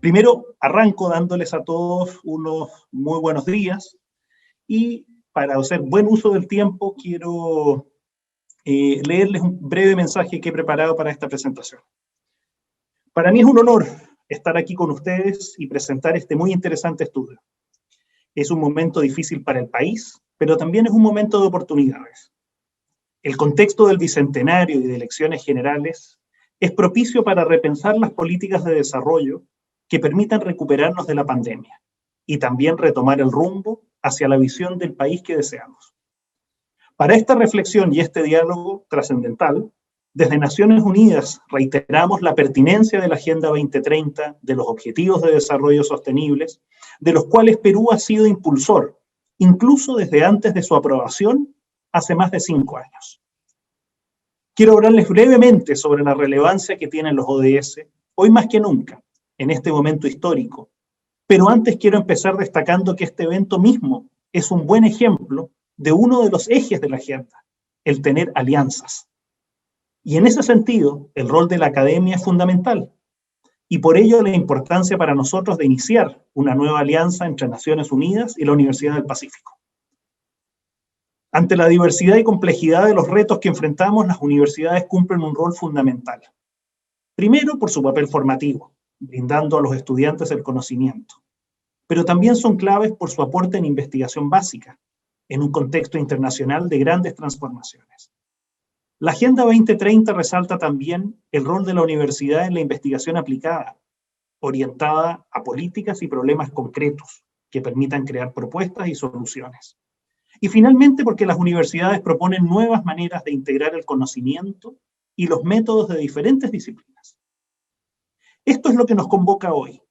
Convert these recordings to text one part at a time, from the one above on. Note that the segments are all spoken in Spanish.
Primero, arranco dándoles a todos unos muy buenos días y para hacer buen uso del tiempo quiero leerles un breve mensaje que he preparado para esta presentación. Para mí es un honor estar aquí con ustedes y presentar este muy interesante estudio. Es un momento difícil para el país, pero también es un momento de oportunidades. El contexto del Bicentenario y de elecciones generales es propicio para repensar las políticas de desarrollo que permitan recuperarnos de la pandemia y también retomar el rumbo hacia la visión del país que deseamos. Para esta reflexión y este diálogo trascendental, desde Naciones Unidas reiteramos la pertinencia de la Agenda 2030, de los Objetivos de Desarrollo Sostenibles, de los cuales Perú ha sido impulsor, incluso desde antes de su aprobación, hace más de 5 años. Quiero hablarles brevemente sobre la relevancia que tienen los ODS, hoy más que nunca, en este momento histórico. Pero antes quiero empezar destacando que este evento mismo es un buen ejemplo de uno de los ejes de la agenda, el tener alianzas. Y en ese sentido, el rol de la academia es fundamental. Y por ello la importancia para nosotros de iniciar una nueva alianza entre Naciones Unidas y la Universidad del Pacífico. Ante la diversidad y complejidad de los retos que enfrentamos, las universidades cumplen un rol fundamental. Primero, por su papel formativo, brindando a los estudiantes el conocimiento. Pero también son claves por su aporte en investigación básica, en un contexto internacional de grandes transformaciones. La Agenda 2030 resalta también el rol de la universidad en la investigación aplicada, orientada a políticas y problemas concretos que permitan crear propuestas y soluciones. Y finalmente porque las universidades proponen nuevas maneras de integrar el conocimiento y los métodos de diferentes disciplinas. Esto es lo que nos convoca hoy.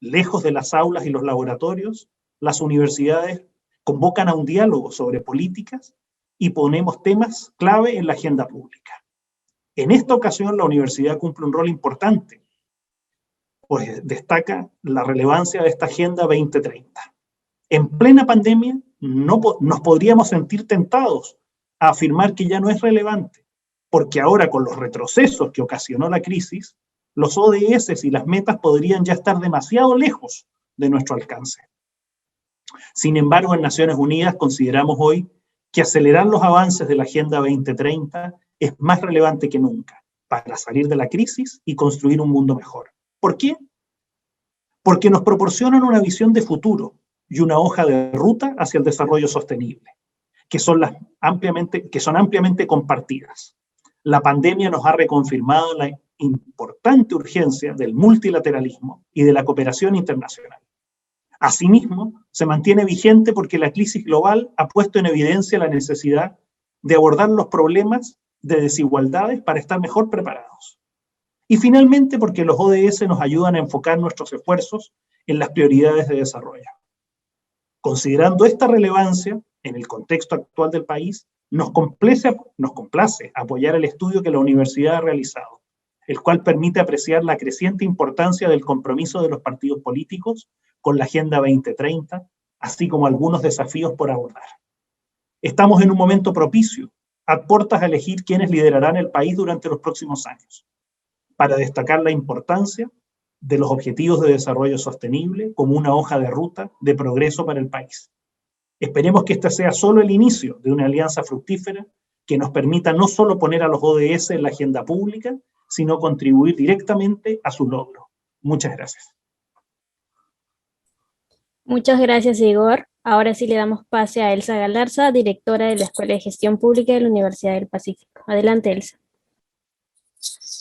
Lejos de las aulas y los laboratorios, las universidades convocan a un diálogo sobre políticas y ponemos temas clave en la agenda pública. En esta ocasión la universidad cumple un rol importante, pues destaca la relevancia de esta Agenda 2030. En plena pandemia nos podríamos sentir tentados a afirmar que ya no es relevante, porque ahora con los retrocesos que ocasionó la crisis, los ODS y las metas podrían ya estar demasiado lejos de nuestro alcance. Sin embargo, en Naciones Unidas consideramos hoy que acelerar los avances de la Agenda 2030 es más relevante que nunca para salir de la crisis y construir un mundo mejor. ¿Por qué? Porque nos proporcionan una visión de futuro y una hoja de ruta hacia el desarrollo sostenible, que son ampliamente compartidas. La pandemia nos ha reconfirmado la importante urgencia del multilateralismo y de la cooperación internacional. Asimismo, se mantiene vigente porque la crisis global ha puesto en evidencia la necesidad de abordar los problemas de desigualdades para estar mejor preparados. Y finalmente porque los ODS nos ayudan a enfocar nuestros esfuerzos en las prioridades de desarrollo. Considerando esta relevancia en el contexto actual del país, nos complace apoyar el estudio que la universidad ha realizado, el cual permite apreciar la creciente importancia del compromiso de los partidos políticos con la Agenda 2030, así como algunos desafíos por abordar. Estamos en un momento propicio, a puertas a elegir quiénes liderarán el país durante los próximos años, para destacar la importancia de los Objetivos de Desarrollo Sostenible como una hoja de ruta de progreso para el país. Esperemos que este sea solo el inicio de una alianza fructífera que nos permita no solo poner a los ODS en la agenda pública, sino contribuir directamente a su logro. Muchas gracias. Muchas gracias, Igor. Ahora sí le damos pase a Elsa Galarza, directora de la Escuela de Gestión Pública de la Universidad del Pacífico. Adelante, Elsa.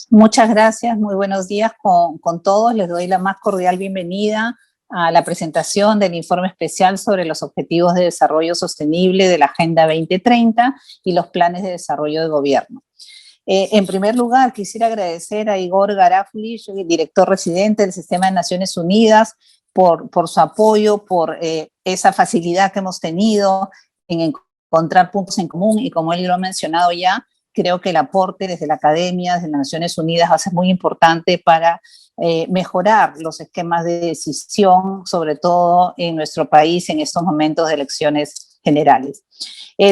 Muchas gracias, muy buenos días con todos. Les doy la más cordial bienvenida a la presentación del informe especial sobre los Objetivos de Desarrollo Sostenible de la Agenda 2030 y los planes de desarrollo de gobierno. En primer lugar, quisiera agradecer a Igor Garafuli, director residente del Sistema de Naciones Unidas, por su apoyo, por esa facilidad que hemos tenido en encontrar puntos en común, y como él lo ha mencionado ya, creo que el aporte desde la academia, desde las Naciones Unidas, va a ser muy importante para mejorar los esquemas de decisión, sobre todo en nuestro país en estos momentos de elecciones generales.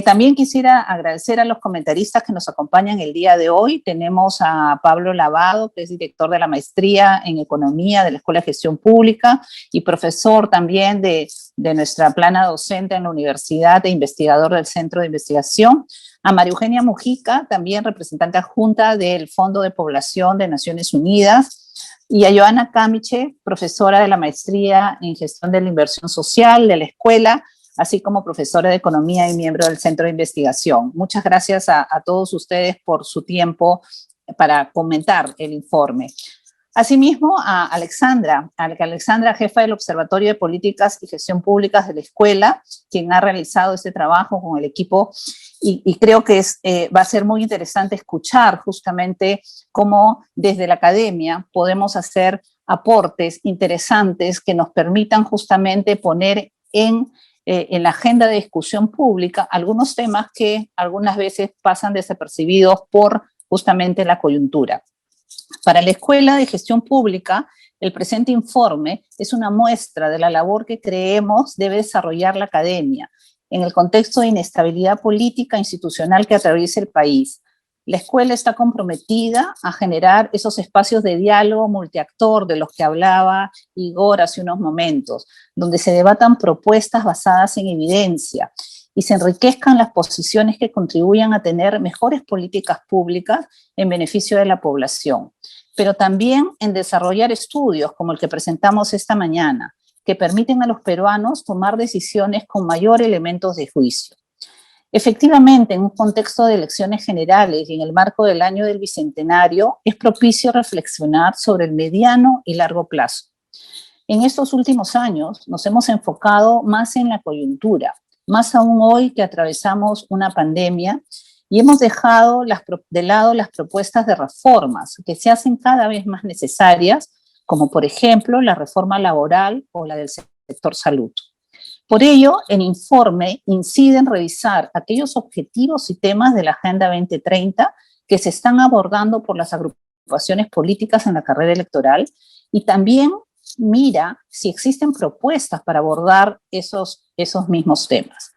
También quisiera agradecer a los comentaristas que nos acompañan el día de hoy. Tenemos a Pablo Lavado, que es director de la maestría en Economía de la Escuela de Gestión Pública y profesor también de nuestra plana docente en la universidad e investigador del Centro de Investigación. A María Eugenia Mujica, también representante adjunta del Fondo de Población de Naciones Unidas. Y a Joana Camiche, profesora de la maestría en Gestión de la Inversión Social de la escuela, así como profesora de Economía y miembro del Centro de Investigación. Muchas gracias a todos ustedes por su tiempo para comentar el informe. Asimismo, a Alexandra, jefa del Observatorio de Políticas y Gestión Públicas de la escuela, quien ha realizado este trabajo con el equipo, y creo que va a ser muy interesante escuchar justamente cómo desde la academia podemos hacer aportes interesantes que nos permitan justamente poner en la agenda de discusión pública algunos temas que algunas veces pasan desapercibidos por justamente la coyuntura. Para la Escuela de Gestión Pública, el presente informe es una muestra de la labor que creemos debe desarrollar la academia en el contexto de inestabilidad política e institucional que atraviesa el país. La escuela está comprometida a generar esos espacios de diálogo multiactor de los que hablaba Igor hace unos momentos, donde se debatan propuestas basadas en evidencia y se enriquezcan las posiciones que contribuyan a tener mejores políticas públicas en beneficio de la población, pero también en desarrollar estudios como el que presentamos esta mañana, que permiten a los peruanos tomar decisiones con mayor elementos de juicio. Efectivamente, en un contexto de elecciones generales y en el marco del año del Bicentenario, es propicio reflexionar sobre el mediano y largo plazo. En estos últimos años nos hemos enfocado más en la coyuntura, más aún hoy que atravesamos una pandemia, y hemos dejado de lado las propuestas de reformas que se hacen cada vez más necesarias, como por ejemplo la reforma laboral o la del sector salud. Por ello, el informe incide en revisar aquellos objetivos y temas de la Agenda 2030 que se están abordando por las agrupaciones políticas en la carrera electoral, y también mira si existen propuestas para abordar esos mismos temas.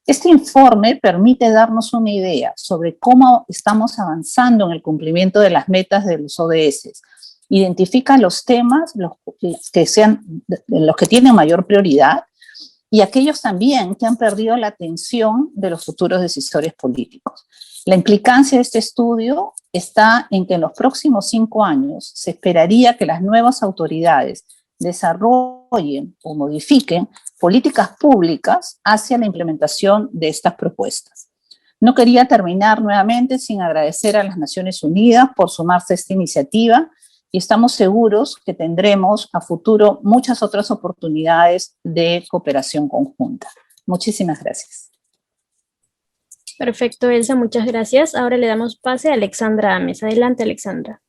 Este informe permite darnos una idea sobre cómo estamos avanzando en el cumplimiento de las metas de los ODS. Identifica los temas, los que tienen mayor prioridad, y aquellos también que han perdido la atención de los futuros decisores políticos. La implicancia de este estudio está en que en los próximos 5 años se esperaría que las nuevas autoridades desarrollen o modifiquen políticas públicas hacia la implementación de estas propuestas. No quería terminar nuevamente sin agradecer a las Naciones Unidas por sumarse a esta iniciativa, y estamos seguros que tendremos a futuro muchas otras oportunidades de cooperación conjunta. Muchísimas gracias. Perfecto, Elsa, muchas gracias. Ahora le damos pase a Alexandra Ames. Adelante, Alexandra.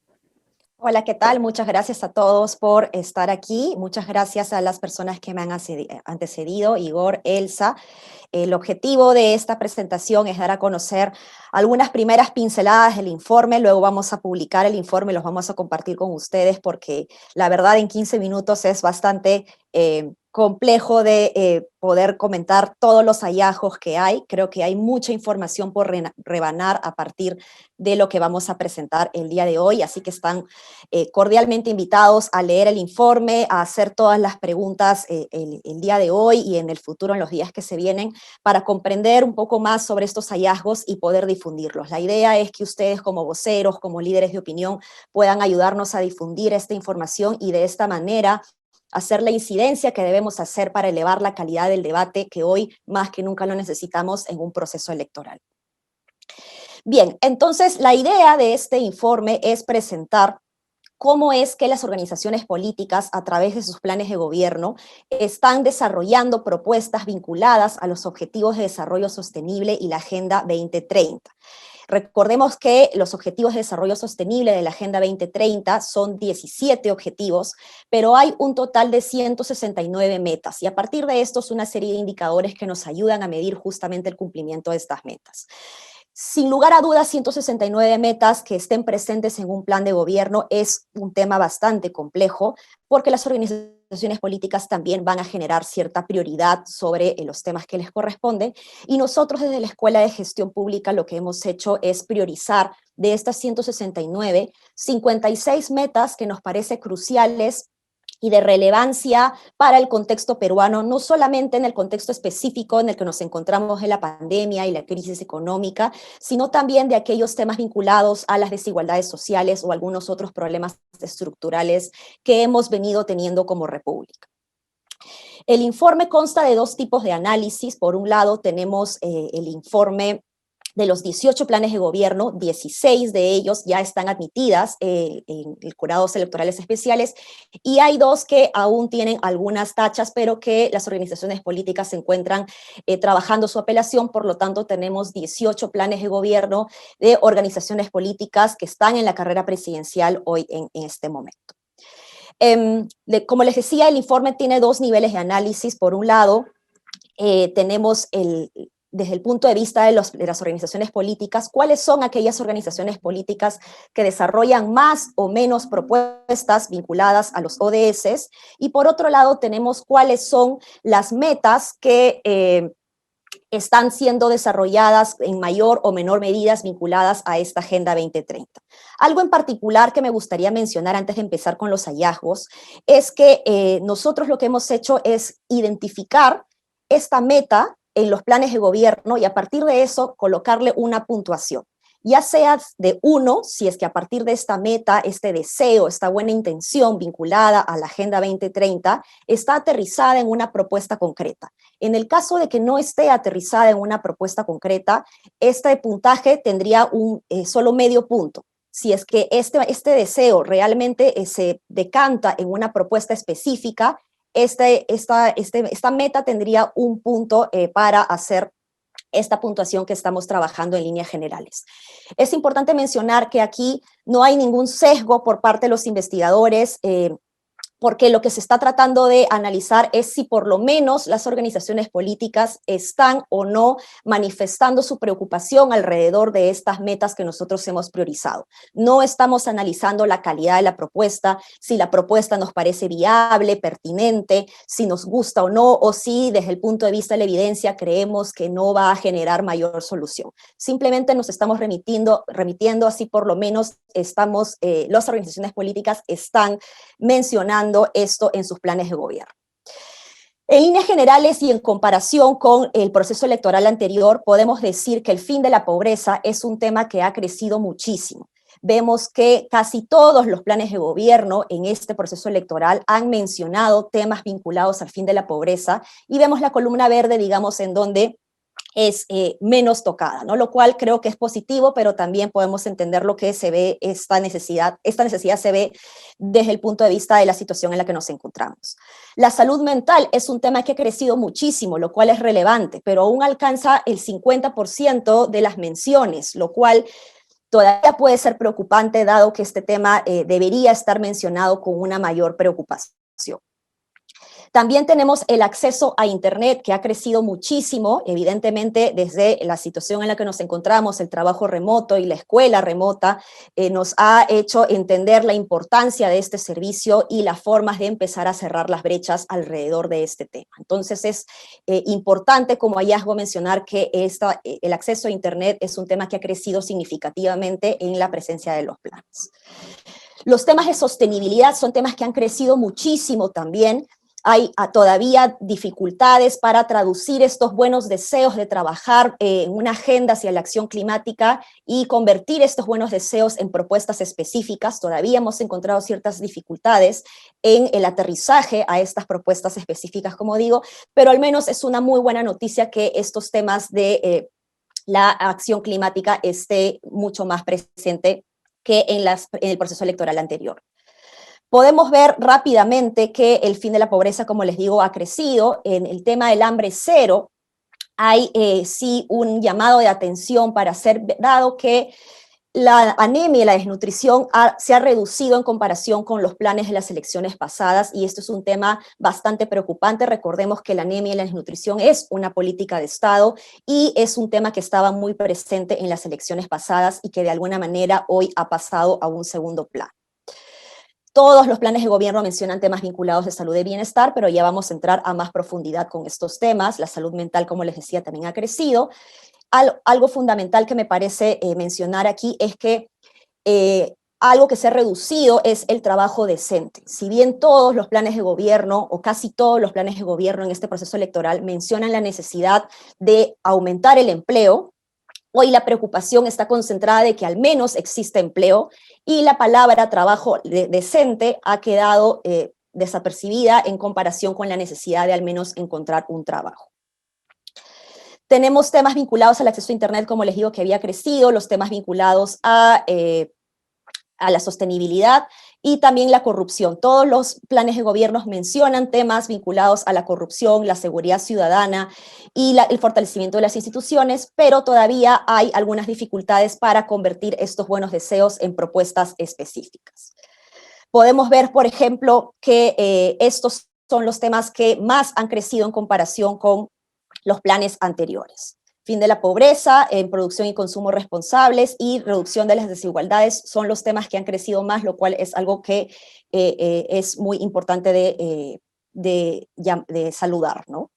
Hola, ¿qué tal? Muchas gracias a todos por estar aquí. Muchas gracias a las personas que me han antecedido, Igor, Elsa. El objetivo de esta presentación es dar a conocer algunas primeras pinceladas del informe. Luego vamos a publicar el informe, los vamos a compartir con ustedes porque la verdad en 15 minutos es bastante complejo de poder comentar todos los hallazgos que hay. Creo que hay mucha información por rebanar a partir de lo que vamos a presentar el día de hoy, así que están cordialmente invitados a leer el informe, a hacer todas las preguntas el día de hoy y en el futuro, en los días que se vienen, para comprender un poco más sobre estos hallazgos y poder difundirlos. La idea es que ustedes como voceros, como líderes de opinión, puedan ayudarnos a difundir esta información y de esta manera hacer la incidencia que debemos hacer para elevar la calidad del debate que hoy más que nunca lo necesitamos en un proceso electoral. Bien, entonces la idea de este informe es presentar cómo es que las organizaciones políticas, a través de sus planes de gobierno, están desarrollando propuestas vinculadas a los Objetivos de Desarrollo Sostenible y la Agenda 2030. Recordemos que los Objetivos de Desarrollo Sostenible de la Agenda 2030 son 17 objetivos, pero hay un total de 169 metas, y a partir de estos una serie de indicadores que nos ayudan a medir justamente el cumplimiento de estas metas. Sin lugar a dudas, 169 metas que estén presentes en un plan de gobierno es un tema bastante complejo, porque las organizaciones organizaciones políticas también van a generar cierta prioridad sobre los temas que les corresponden, y nosotros desde la Escuela de Gestión Pública lo que hemos hecho es priorizar de estas 169, 56 metas que nos parece cruciales y de relevancia para el contexto peruano, no solamente en el contexto específico en el que nos encontramos en la pandemia y la crisis económica, sino también de aquellos temas vinculados a las desigualdades sociales o algunos otros problemas estructurales que hemos venido teniendo como república. El informe consta de dos tipos de análisis. Por un lado, tenemos el informe de los 18 planes de gobierno, 16 de ellos ya están admitidas en jurados electorales especiales, y hay 2 que aún tienen algunas tachas, pero que las organizaciones políticas se encuentran trabajando su apelación. Por lo tanto, tenemos 18 planes de gobierno de organizaciones políticas que están en la carrera presidencial hoy en este momento. Como les decía, el informe tiene 2 niveles de análisis. Por un lado, tenemos desde el punto de vista de las organizaciones políticas, cuáles son aquellas organizaciones políticas que desarrollan más o menos propuestas vinculadas a los ODS, y por otro lado tenemos cuáles son las metas que están siendo desarrolladas en mayor o menor medida vinculadas a esta Agenda 2030. Algo en particular que me gustaría mencionar antes de empezar con los hallazgos es que nosotros lo que hemos hecho es identificar esta meta en los planes de gobierno y a partir de eso colocarle una puntuación, ya sea de 1, si es que a partir de esta meta, este deseo, esta buena intención vinculada a la Agenda 2030 está aterrizada en una propuesta concreta. En el caso de que no esté aterrizada en una propuesta concreta, este puntaje tendría solo medio punto. Si es que este deseo realmente se decanta en una propuesta específica, esta meta tendría un punto para hacer esta puntuación que estamos trabajando en líneas generales. Es importante mencionar que aquí no hay ningún sesgo por parte de los investigadores, porque lo que se está tratando de analizar es si por lo menos las organizaciones políticas están o no manifestando su preocupación alrededor de estas metas que nosotros hemos priorizado. No estamos analizando la calidad de la propuesta, si la propuesta nos parece viable, pertinente, si nos gusta o no, o si desde el punto de vista de la evidencia creemos que no va a generar mayor solución. Simplemente nos estamos remitiendo, así por lo menos las organizaciones políticas están mencionando esto en sus planes de gobierno. En líneas generales y en comparación con el proceso electoral anterior, podemos decir que el fin de la pobreza es un tema que ha crecido muchísimo. Vemos que casi todos los planes de gobierno en este proceso electoral han mencionado temas vinculados al fin de la pobreza, y vemos la columna verde, digamos, en donde es menos tocada, ¿no? Lo cual creo que es positivo, pero también podemos entender lo que se ve, esta necesidad se ve desde el punto de vista de la situación en la que nos encontramos. La salud mental es un tema que ha crecido muchísimo, lo cual es relevante, pero aún alcanza el 50% de las menciones, lo cual todavía puede ser preocupante, dado que este tema debería estar mencionado con una mayor preocupación. También tenemos el acceso a Internet, que ha crecido muchísimo, evidentemente desde la situación en la que nos encontramos, el trabajo remoto y la escuela remota nos ha hecho entender la importancia de este servicio y las formas de empezar a cerrar las brechas alrededor de este tema. Entonces es importante como hallazgo mencionar que el acceso a Internet es un tema que ha crecido significativamente en la presencia de los planes. Los temas de sostenibilidad son temas que han crecido muchísimo también. Hay todavía dificultades para traducir estos buenos deseos de trabajar en una agenda hacia la acción climática y convertir estos buenos deseos en propuestas específicas. Todavía hemos encontrado ciertas dificultades en el aterrizaje a estas propuestas específicas, como digo, pero al menos es una muy buena noticia que estos temas de la acción climática esté mucho más presente que en el proceso electoral anterior. Podemos ver rápidamente que el fin de la pobreza, como les digo, ha crecido. En el tema del hambre cero hay sí un llamado de atención para ser, dado que la anemia y la desnutrición se ha reducido en comparación con los planes de las elecciones pasadas, y esto es un tema bastante preocupante. Recordemos que la anemia y la desnutrición es una política de Estado y es un tema que estaba muy presente en las elecciones pasadas y que de alguna manera hoy ha pasado a un segundo plano. Todos los planes de gobierno mencionan temas vinculados de salud y bienestar, pero ya vamos a entrar a más profundidad con estos temas. La salud mental, como les decía, también ha crecido. Algo fundamental que me parece mencionar aquí es que algo que se ha reducido es el trabajo decente. Si bien todos los planes de gobierno, o casi todos los planes de gobierno en este proceso electoral mencionan la necesidad de aumentar el empleo, hoy la preocupación está concentrada de que al menos exista empleo, y la palabra trabajo decente ha quedado desapercibida en comparación con la necesidad de al menos encontrar un trabajo. Tenemos temas vinculados al acceso a Internet, como les digo, que había crecido, los temas vinculados a la sostenibilidad y también la corrupción. Todos los planes de gobierno mencionan temas vinculados a la corrupción, la seguridad ciudadana y el fortalecimiento de las instituciones, pero todavía hay algunas dificultades para convertir estos buenos deseos en propuestas específicas. Podemos ver, por ejemplo, que estos son los temas que más han crecido en comparación con los planes anteriores. Fin de la pobreza, en producción y consumo responsables y reducción de las desigualdades son los temas que han crecido más, lo cual es algo que es muy importante de saludar, ¿no?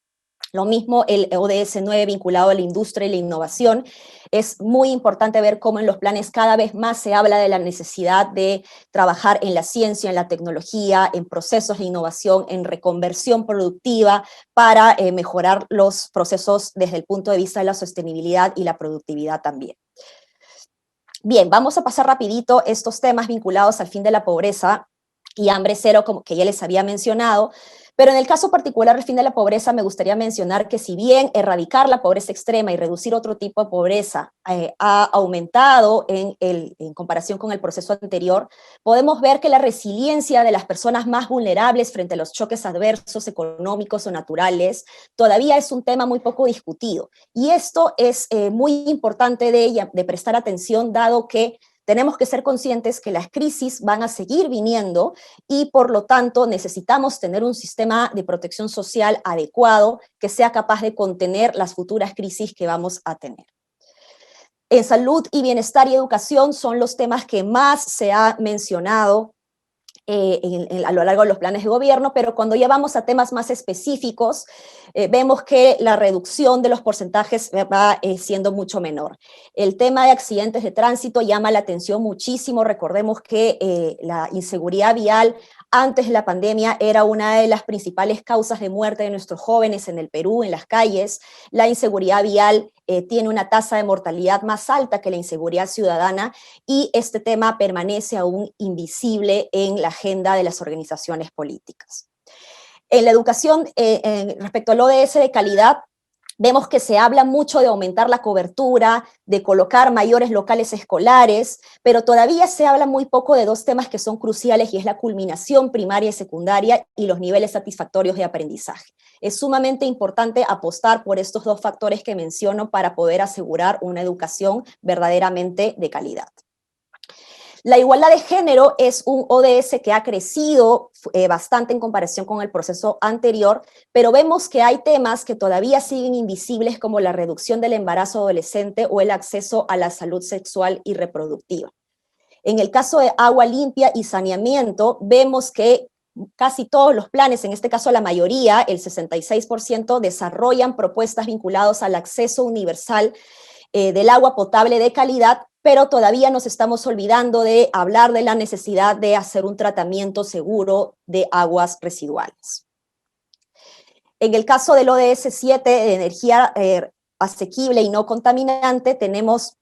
Lo mismo el ODS 9 vinculado a la industria y la innovación. Es muy importante ver cómo en los planes cada vez más se habla de la necesidad de trabajar en la ciencia, en la tecnología, en procesos de innovación, en reconversión productiva para mejorar los procesos desde el punto de vista de la sostenibilidad y la productividad también. Bien, vamos a pasar rapidito estos temas vinculados al fin de la pobreza y hambre cero, como que ya les había mencionado. Pero en el caso particular del fin de la pobreza, me gustaría mencionar que si bien erradicar la pobreza extrema y reducir otro tipo de pobreza ha aumentado en comparación con el proceso anterior, podemos ver que la resiliencia de las personas más vulnerables frente a los choques adversos, económicos o naturales, todavía es un tema muy poco discutido. Y esto es muy importante de prestar atención, dado que tenemos que ser conscientes que las crisis van a seguir viniendo y por lo tanto necesitamos tener un sistema de protección social adecuado que sea capaz de contener las futuras crisis que vamos a tener. En salud y bienestar y educación son los temas que más se ha mencionado a lo largo de los planes de gobierno, pero cuando ya vamos a temas más específicos, vemos que la reducción de los porcentajes va siendo mucho menor. El tema de accidentes de tránsito llama la atención muchísimo. Recordemos que la inseguridad vial antes de la pandemia era una de las principales causas de muerte de nuestros jóvenes en el Perú, en las calles. La inseguridad vial tiene una tasa de mortalidad más alta que la inseguridad ciudadana, y este tema permanece aún invisible en la agenda de las organizaciones políticas. En la educación, respecto al ODS de calidad, vemos que se habla mucho de aumentar la cobertura, de colocar mayores locales escolares, pero todavía se habla muy poco de dos temas que son cruciales, y es la culminación primaria y secundaria y los niveles satisfactorios de aprendizaje. Es sumamente importante apostar por estos dos factores que menciono para poder asegurar una educación verdaderamente de calidad. La igualdad de género es un ODS que ha crecido bastante en comparación con el proceso anterior, pero vemos que hay temas que todavía siguen invisibles, como la reducción del embarazo adolescente o el acceso a la salud sexual y reproductiva. En el caso de agua limpia y saneamiento, vemos que casi todos los planes, en este caso la mayoría, el 66%, desarrollan propuestas vinculadas al acceso universal del agua potable de calidad, pero todavía nos estamos olvidando de hablar de la necesidad de hacer un tratamiento seguro de aguas residuales. En el caso del ODS 7 de energía asequible y no contaminante, tenemos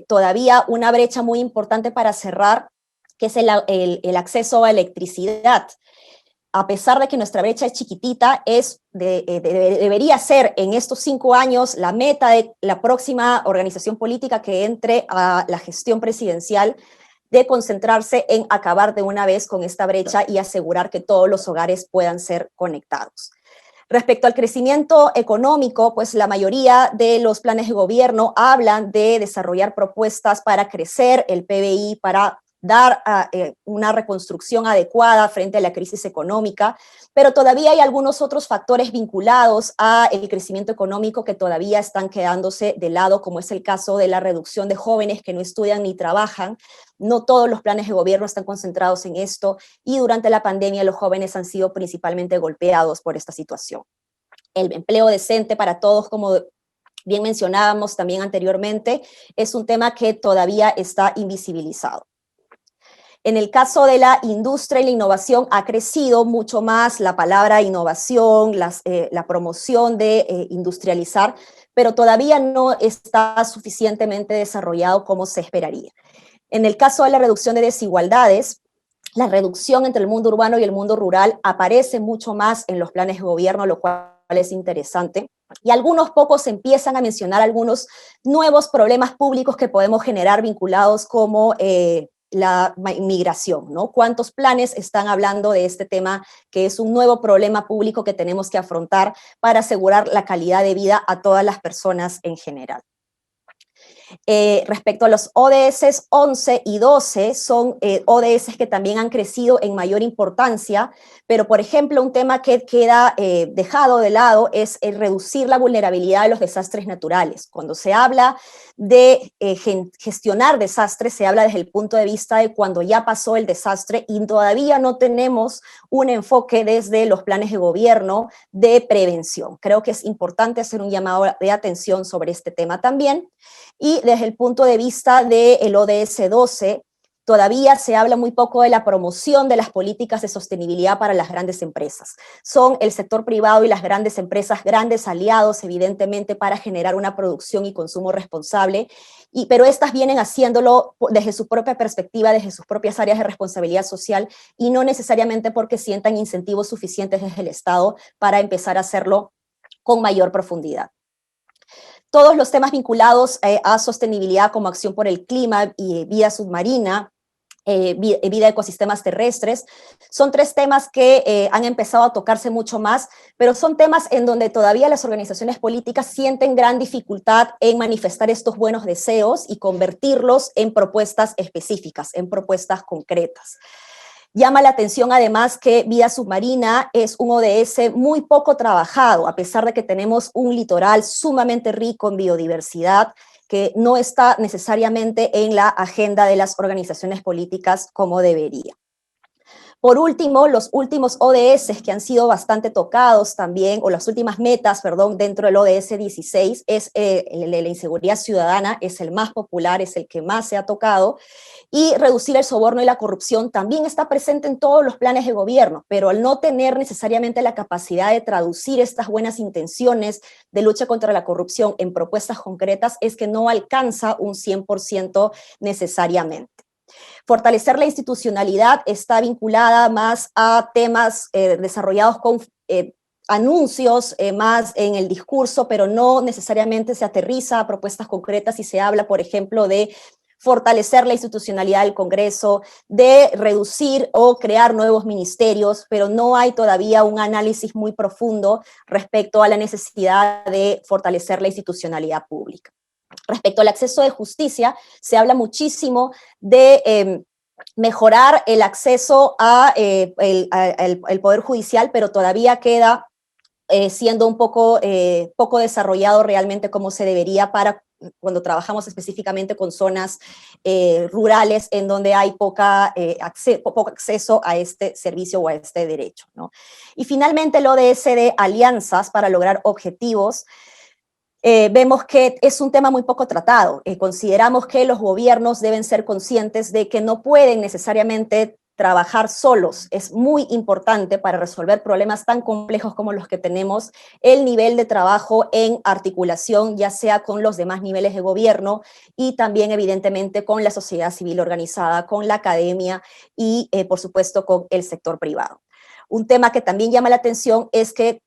todavía una brecha muy importante para cerrar, que es el acceso a electricidad. A pesar de que nuestra brecha es chiquitita, debería ser en estos 5 años la meta de la próxima organización política que entre a la gestión presidencial, de concentrarse en acabar de una vez con esta brecha y asegurar que todos los hogares puedan ser conectados. Respecto al crecimiento económico, pues la mayoría de los planes de gobierno hablan de desarrollar propuestas para crecer el PBI, para dar una reconstrucción adecuada frente a la crisis económica, pero todavía hay algunos otros factores vinculados al crecimiento económico que todavía están quedándose de lado, como es el caso de la reducción de jóvenes que no estudian ni trabajan. No todos los planes de gobierno están concentrados en esto, y durante la pandemia los jóvenes han sido principalmente golpeados por esta situación. El empleo decente para todos, como bien mencionábamos también anteriormente, es un tema que todavía está invisibilizado. En el caso de la industria y la innovación ha crecido mucho más la palabra innovación, la promoción de industrializar, pero todavía no está suficientemente desarrollado como se esperaría. En el caso de la reducción de desigualdades, la reducción entre el mundo urbano y el mundo rural aparece mucho más en los planes de gobierno, lo cual es interesante. Y algunos pocos empiezan a mencionar algunos nuevos problemas públicos que podemos generar vinculados como la migración, ¿no? ¿Cuántos planes están hablando de este tema, que es un nuevo problema público que tenemos que afrontar para asegurar la calidad de vida a todas las personas en general? Respecto a los ODS 11 y 12, son ODS que también han crecido en mayor importancia, pero por ejemplo un tema que queda dejado de lado es el reducir la vulnerabilidad de los desastres naturales. Cuando se habla de gestionar desastres, se habla desde el punto de vista de cuando ya pasó el desastre y todavía no tenemos un enfoque desde los planes de gobierno de prevención. Creo que es importante hacer un llamado de atención sobre este tema también. Y desde el punto de vista del ODS 12, todavía se habla muy poco de la promoción de las políticas de sostenibilidad para las grandes empresas. Son el sector privado y las grandes empresas grandes aliados, evidentemente, para generar una producción y consumo responsable, pero estas vienen haciéndolo desde su propia perspectiva, desde sus propias áreas de responsabilidad social, y no necesariamente porque sientan incentivos suficientes desde el Estado para empezar a hacerlo con mayor profundidad. Todos los temas vinculados a sostenibilidad como acción por el clima y vida submarina, vida de ecosistemas terrestres, son tres temas que han empezado a tocarse mucho más, pero son temas en donde todavía las organizaciones políticas sienten gran dificultad en manifestar estos buenos deseos y convertirlos en propuestas específicas, en propuestas concretas. Llama la atención además que vida submarina es un ODS muy poco trabajado, a pesar de que tenemos un litoral sumamente rico en biodiversidad, que no está necesariamente en la agenda de las organizaciones políticas como debería. Por último, los últimos ODS que han sido bastante tocados también, o las últimas metas, perdón, dentro del ODS 16, es la inseguridad ciudadana, es el más popular, es el que más se ha tocado, y reducir el soborno y la corrupción también está presente en todos los planes de gobierno, pero al no tener necesariamente la capacidad de traducir estas buenas intenciones de lucha contra la corrupción en propuestas concretas, es que no alcanza un 100% necesariamente. Fortalecer la institucionalidad está vinculada más a temas desarrollados con anuncios más en el discurso, pero no necesariamente se aterriza a propuestas concretas y se habla, por ejemplo, de fortalecer la institucionalidad del Congreso, de reducir o crear nuevos ministerios, pero no hay todavía un análisis muy profundo respecto a la necesidad de fortalecer la institucionalidad pública. Respecto al acceso de justicia, se habla muchísimo de mejorar el acceso al Poder Judicial, pero todavía queda siendo un poco desarrollado realmente como se debería para cuando trabajamos específicamente con zonas rurales en donde hay poco acceso a este servicio o a este derecho, ¿no? Y finalmente el ODS de alianzas para lograr objetivos. Vemos que es un tema muy poco tratado. Consideramos que los gobiernos deben ser conscientes de que no pueden necesariamente trabajar solos. Es muy importante para resolver problemas tan complejos como los que tenemos, el nivel de trabajo en articulación, ya sea con los demás niveles de gobierno y también evidentemente con la sociedad civil organizada, con la academia y por supuesto con el sector privado. Un tema que también llama la atención es que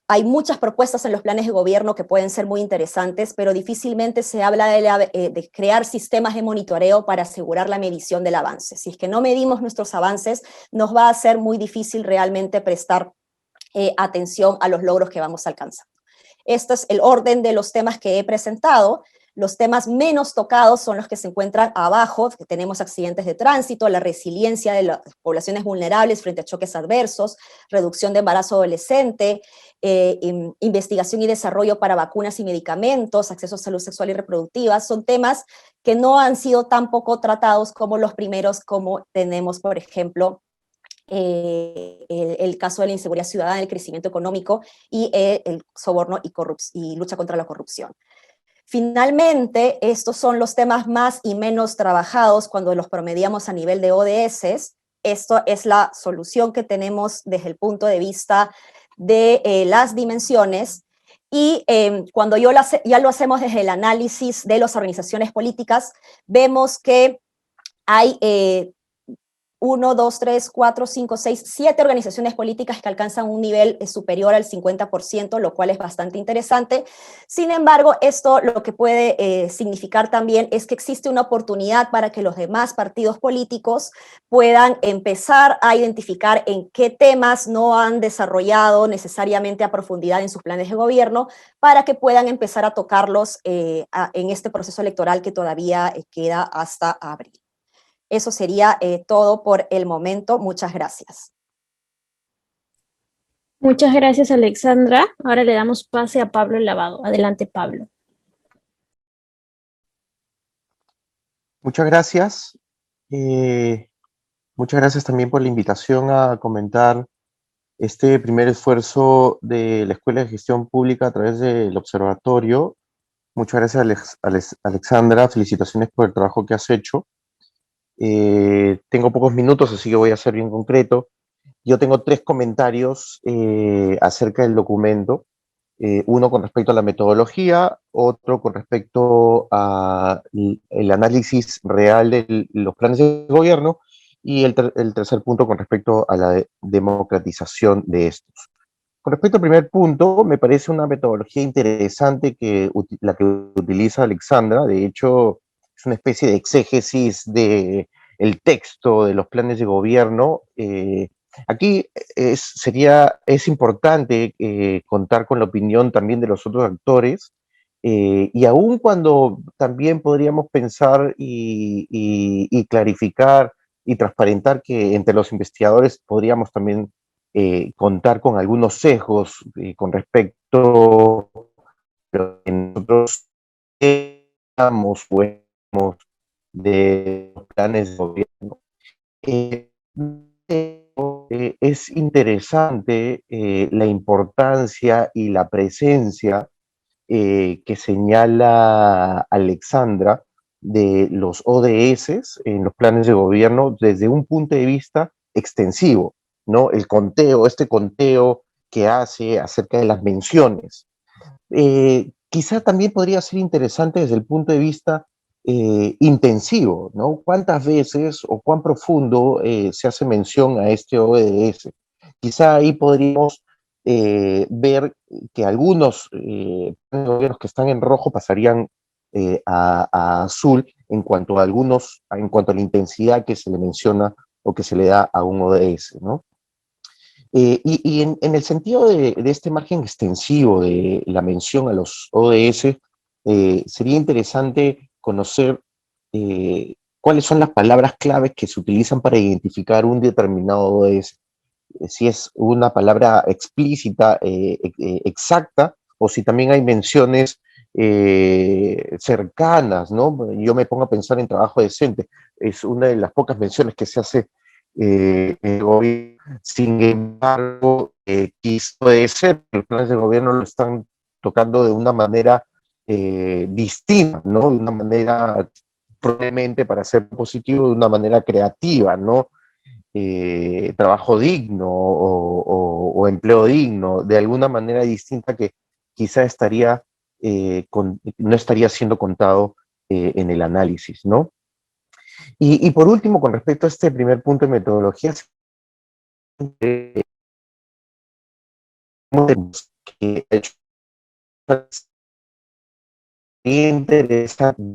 hay muchas propuestas en los planes de gobierno que pueden ser muy interesantes, pero difícilmente se habla de crear sistemas de monitoreo para asegurar la medición del avance. Si es que no medimos nuestros avances, nos va a ser muy difícil realmente prestar atención a los logros que vamos alcanzando. Este es el orden de los temas que he presentado. Los temas menos tocados son los que se encuentran abajo, que tenemos accidentes de tránsito, la resiliencia de las poblaciones vulnerables frente a choques adversos, reducción de embarazo adolescente, investigación y desarrollo para vacunas y medicamentos, acceso a salud sexual y reproductiva. Son temas que no han sido tan poco tratados como los primeros, como tenemos, por ejemplo, el caso de la inseguridad ciudadana, el crecimiento económico y el soborno y lucha contra la corrupción. Finalmente, estos son los temas más y menos trabajados cuando los promediamos a nivel de ODS. Esto es la solución que tenemos desde el punto de vista de las dimensiones, y cuando ya lo hacemos desde el análisis de las organizaciones políticas, vemos que hay 1, 2, 3, 4, 5, 6, 7 organizaciones políticas que alcanzan un nivel superior al 50%, lo cual es bastante interesante. Sin embargo, esto lo que puede significar también es que existe una oportunidad para que los demás partidos políticos puedan empezar a identificar en qué temas no han desarrollado necesariamente a profundidad en sus planes de gobierno, para que puedan empezar a tocarlos en este proceso electoral que todavía queda hasta abril. Eso sería todo por el momento. Muchas gracias. Muchas gracias, Alexandra. Ahora le damos pase a Pablo Lavado. Adelante, Pablo. Muchas gracias. Muchas gracias también por la invitación a comentar este primer esfuerzo de la Escuela de Gestión Pública a través del observatorio. Muchas gracias, Alexandra. Felicitaciones por el trabajo que has hecho. Tengo pocos minutos, así que voy a ser bien concreto. Yo tengo 3 comentarios acerca del documento. Uno con respecto a la metodología, otro con respecto al análisis real de los planes de gobierno, y el tercer punto con respecto a la democratización de estos. Con respecto al primer punto, me parece una metodología interesante la que utiliza Alexandra. De hecho, es una especie de exégesis del texto de los planes de gobierno. Aquí es importante contar con la opinión también de los otros actores, y aun cuando también podríamos pensar y clarificar y transparentar que entre los investigadores podríamos también contar con algunos sesgos con respecto a lo que nosotros estamos de los planes de gobierno. Es interesante la importancia y la presencia que señala Alexandra de los ODS en los planes de gobierno desde un punto de vista extensivo, ¿no? Este conteo que hace acerca de las menciones. Quizá también podría ser interesante desde el punto de vista intensivo, ¿no? ¿Cuántas veces o cuán profundo se hace mención a este ODS? Quizá ahí podríamos ver que algunos gobiernos que están en rojo pasarían a azul en cuanto a la intensidad que se le menciona o que se le da a un ODS, ¿no? Y en el sentido de este margen extensivo de la mención a los ODS, sería interesante conocer cuáles son las palabras claves que se utilizan para identificar un determinado ODS. Si es una palabra explícita, exacta, o si también hay menciones cercanas, ¿no? Yo me pongo a pensar en trabajo decente, es una de las pocas menciones que se hace en el gobierno. Sin embargo, puede ser que los planes de gobierno lo están tocando de una manera distinta, ¿no? De una manera, probablemente para ser positivo, de una manera creativa, ¿no? Trabajo digno o empleo digno, de alguna manera distinta que quizá no estaría siendo contado en el análisis, ¿no? Y por último, con respecto a este primer punto de metodología, que ha hecho interesante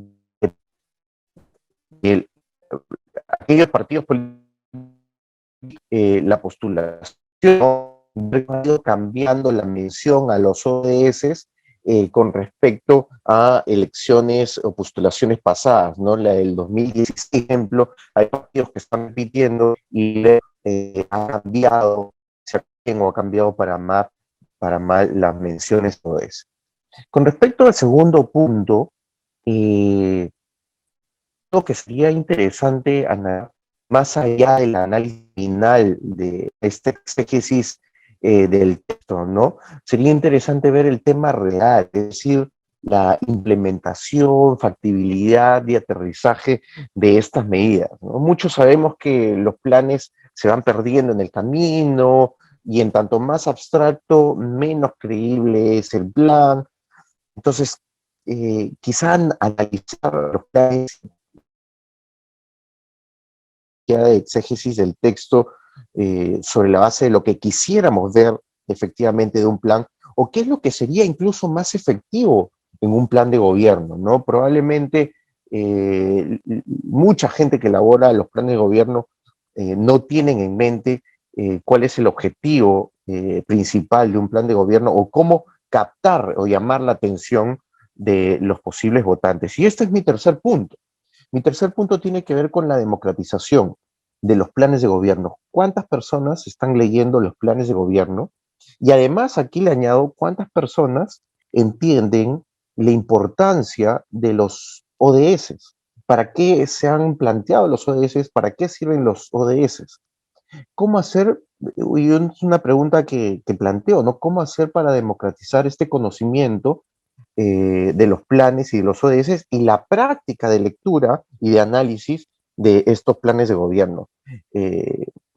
aquellos partidos políticos, la postulación ha ido cambiando la mención a los ODS con respecto a elecciones o postulaciones pasadas, ¿no? La del 2016, por ejemplo, hay partidos que están repitiendo y ha cambiado, o ha cambiado para mal las menciones ODS. Con respecto al segundo punto, lo que sería interesante, más allá del análisis final de este exégesis del texto, ¿no? Sería interesante ver el tema real, es decir, la implementación, factibilidad y aterrizaje de estas medidas, ¿no? Muchos sabemos que los planes se van perdiendo en el camino y en tanto más abstracto, menos creíble es el plan. Entonces, quizá analizar los planes de exégesis del texto sobre la base de lo que quisiéramos ver efectivamente de un plan, o qué es lo que sería incluso más efectivo en un plan de gobierno, ¿no? Probablemente mucha gente que elabora los planes de gobierno no tienen en mente cuál es el objetivo principal de un plan de gobierno o cómo captar o llamar la atención de los posibles votantes. Y este es mi tercer punto. Mi tercer punto tiene que ver con la democratización de los planes de gobierno. ¿Cuántas personas están leyendo los planes de gobierno? Y además aquí le añado cuántas personas entienden la importancia de los ODS. ¿Para qué se han planteado los ODS? ¿Para qué sirven los ODS? ¿Cómo hacer? Y es una pregunta que planteo, ¿no? ¿Cómo hacer para democratizar este conocimiento de los planes y de los ODS y la práctica de lectura y de análisis de estos planes de gobierno?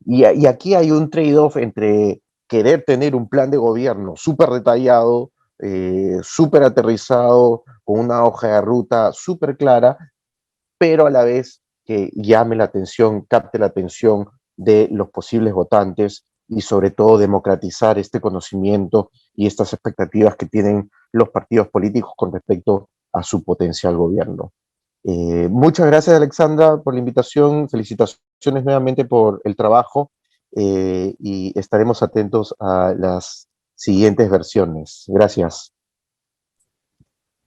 Y aquí hay un trade-off entre querer tener un plan de gobierno súper detallado, súper aterrizado, con una hoja de ruta súper clara, pero a la vez que llame la atención, capte la atención de los posibles votantes y sobre todo democratizar este conocimiento y estas expectativas que tienen los partidos políticos con respecto a su potencial gobierno. Muchas gracias, Alexandra, por la invitación. Felicitaciones nuevamente por el trabajo y estaremos atentos a las siguientes versiones. Gracias.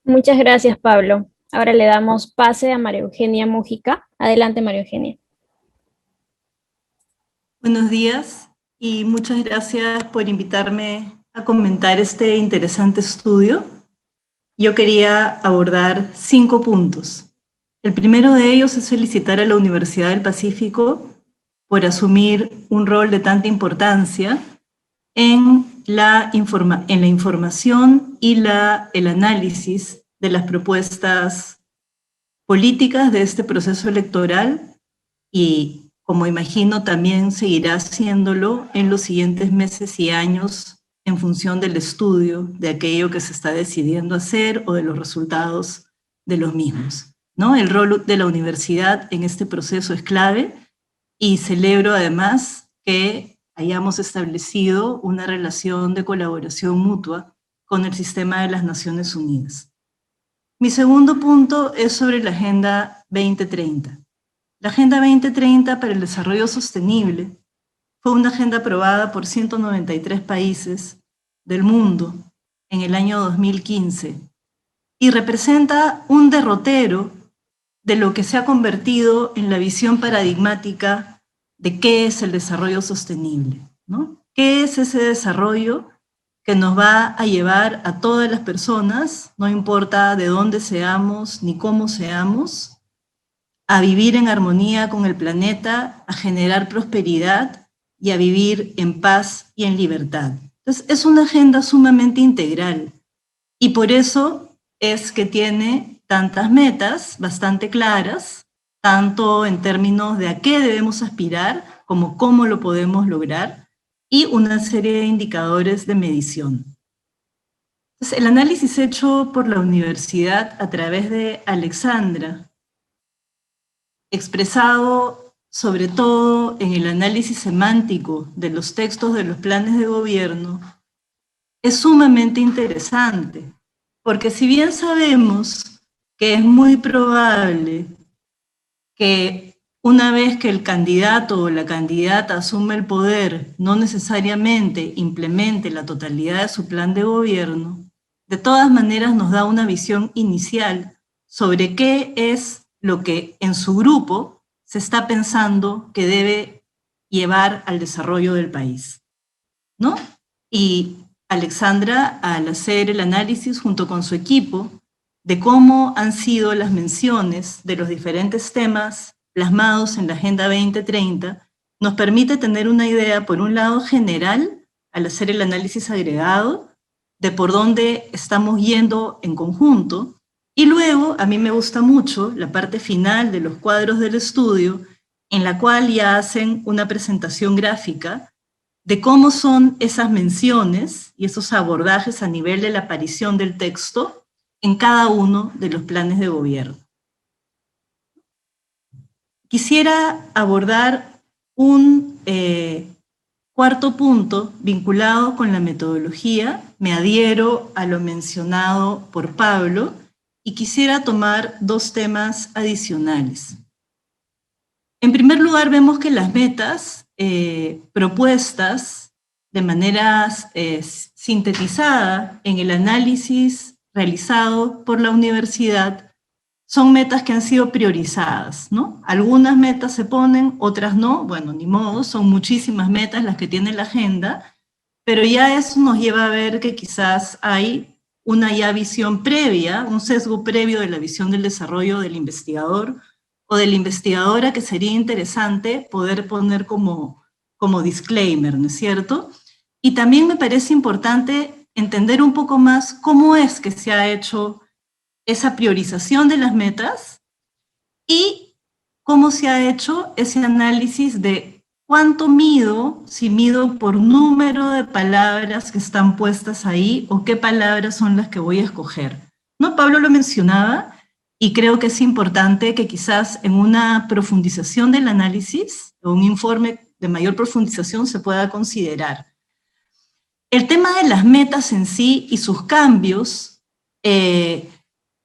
Muchas gracias, Pablo. Ahora le damos pase a María Eugenia Mújica. Adelante, María Eugenia. Buenos días y muchas gracias por invitarme a comentar este interesante estudio. Yo quería abordar 5 puntos. El primero de ellos es felicitar a la Universidad del Pacífico por asumir un rol de tanta importancia en la información y el análisis de las propuestas políticas de este proceso electoral y, como imagino, también seguirá haciéndolo en los siguientes meses y años en función del estudio de aquello que se está decidiendo hacer o de los resultados de los mismos, ¿no? El rol de la universidad en este proceso es clave y celebro además que hayamos establecido una relación de colaboración mutua con el sistema de las Naciones Unidas. Mi segundo punto es sobre la Agenda 2030. La Agenda 2030 para el Desarrollo Sostenible fue una agenda aprobada por 193 países del mundo en el año 2015 y representa un derrotero de lo que se ha convertido en la visión paradigmática de qué es el desarrollo sostenible, ¿no? ¿Qué es ese desarrollo que nos va a llevar a todas las personas, no importa de dónde seamos ni cómo seamos, a vivir en armonía con el planeta, a generar prosperidad y a vivir en paz y en libertad? Entonces, es una agenda sumamente integral y por eso es que tiene tantas metas bastante claras, tanto en términos de a qué debemos aspirar como cómo lo podemos lograr, y una serie de indicadores de medición. Entonces, el análisis hecho por la universidad a través de Alexandra, expresado sobre todo en el análisis semántico de los textos de los planes de gobierno, es sumamente interesante, porque si bien sabemos que es muy probable que una vez que el candidato o la candidata asume el poder, no necesariamente implemente la totalidad de su plan de gobierno, de todas maneras nos da una visión inicial sobre qué es lo que en su grupo se está pensando que debe llevar al desarrollo del país, ¿no? Y Alexandra, al hacer el análisis junto con su equipo de cómo han sido las menciones de los diferentes temas plasmados en la Agenda 2030, nos permite tener una idea, por un lado, general, al hacer el análisis agregado, de por dónde estamos yendo en conjunto, y luego, a mí me gusta mucho la parte final de los cuadros del estudio, en la cual ya hacen una presentación gráfica de cómo son esas menciones y esos abordajes a nivel de la aparición del texto en cada uno de los planes de gobierno. Quisiera abordar un cuarto punto vinculado con la metodología. Me adhiero a lo mencionado por Pablo y quisiera tomar dos temas adicionales. En primer lugar, vemos que las metas propuestas de manera sintetizada en el análisis realizado por la universidad son metas que han sido priorizadas, ¿no? Algunas metas se ponen, otras no, bueno, ni modo, son muchísimas metas las que tiene la agenda, pero ya eso nos lleva a ver que quizás hay una ya visión previa, un sesgo previo de la visión del desarrollo del investigador o de la investigadora que sería interesante poder poner como disclaimer, ¿no es cierto? Y también me parece importante entender un poco más cómo es que se ha hecho esa priorización de las metas y cómo se ha hecho ese análisis de cuánto mido, si mido por número de palabras que están puestas ahí o qué palabras son las que voy a escoger. ¿No? Pablo lo mencionaba y creo que es importante que quizás en una profundización del análisis o un informe de mayor profundización se pueda considerar. El tema de las metas en sí y sus cambios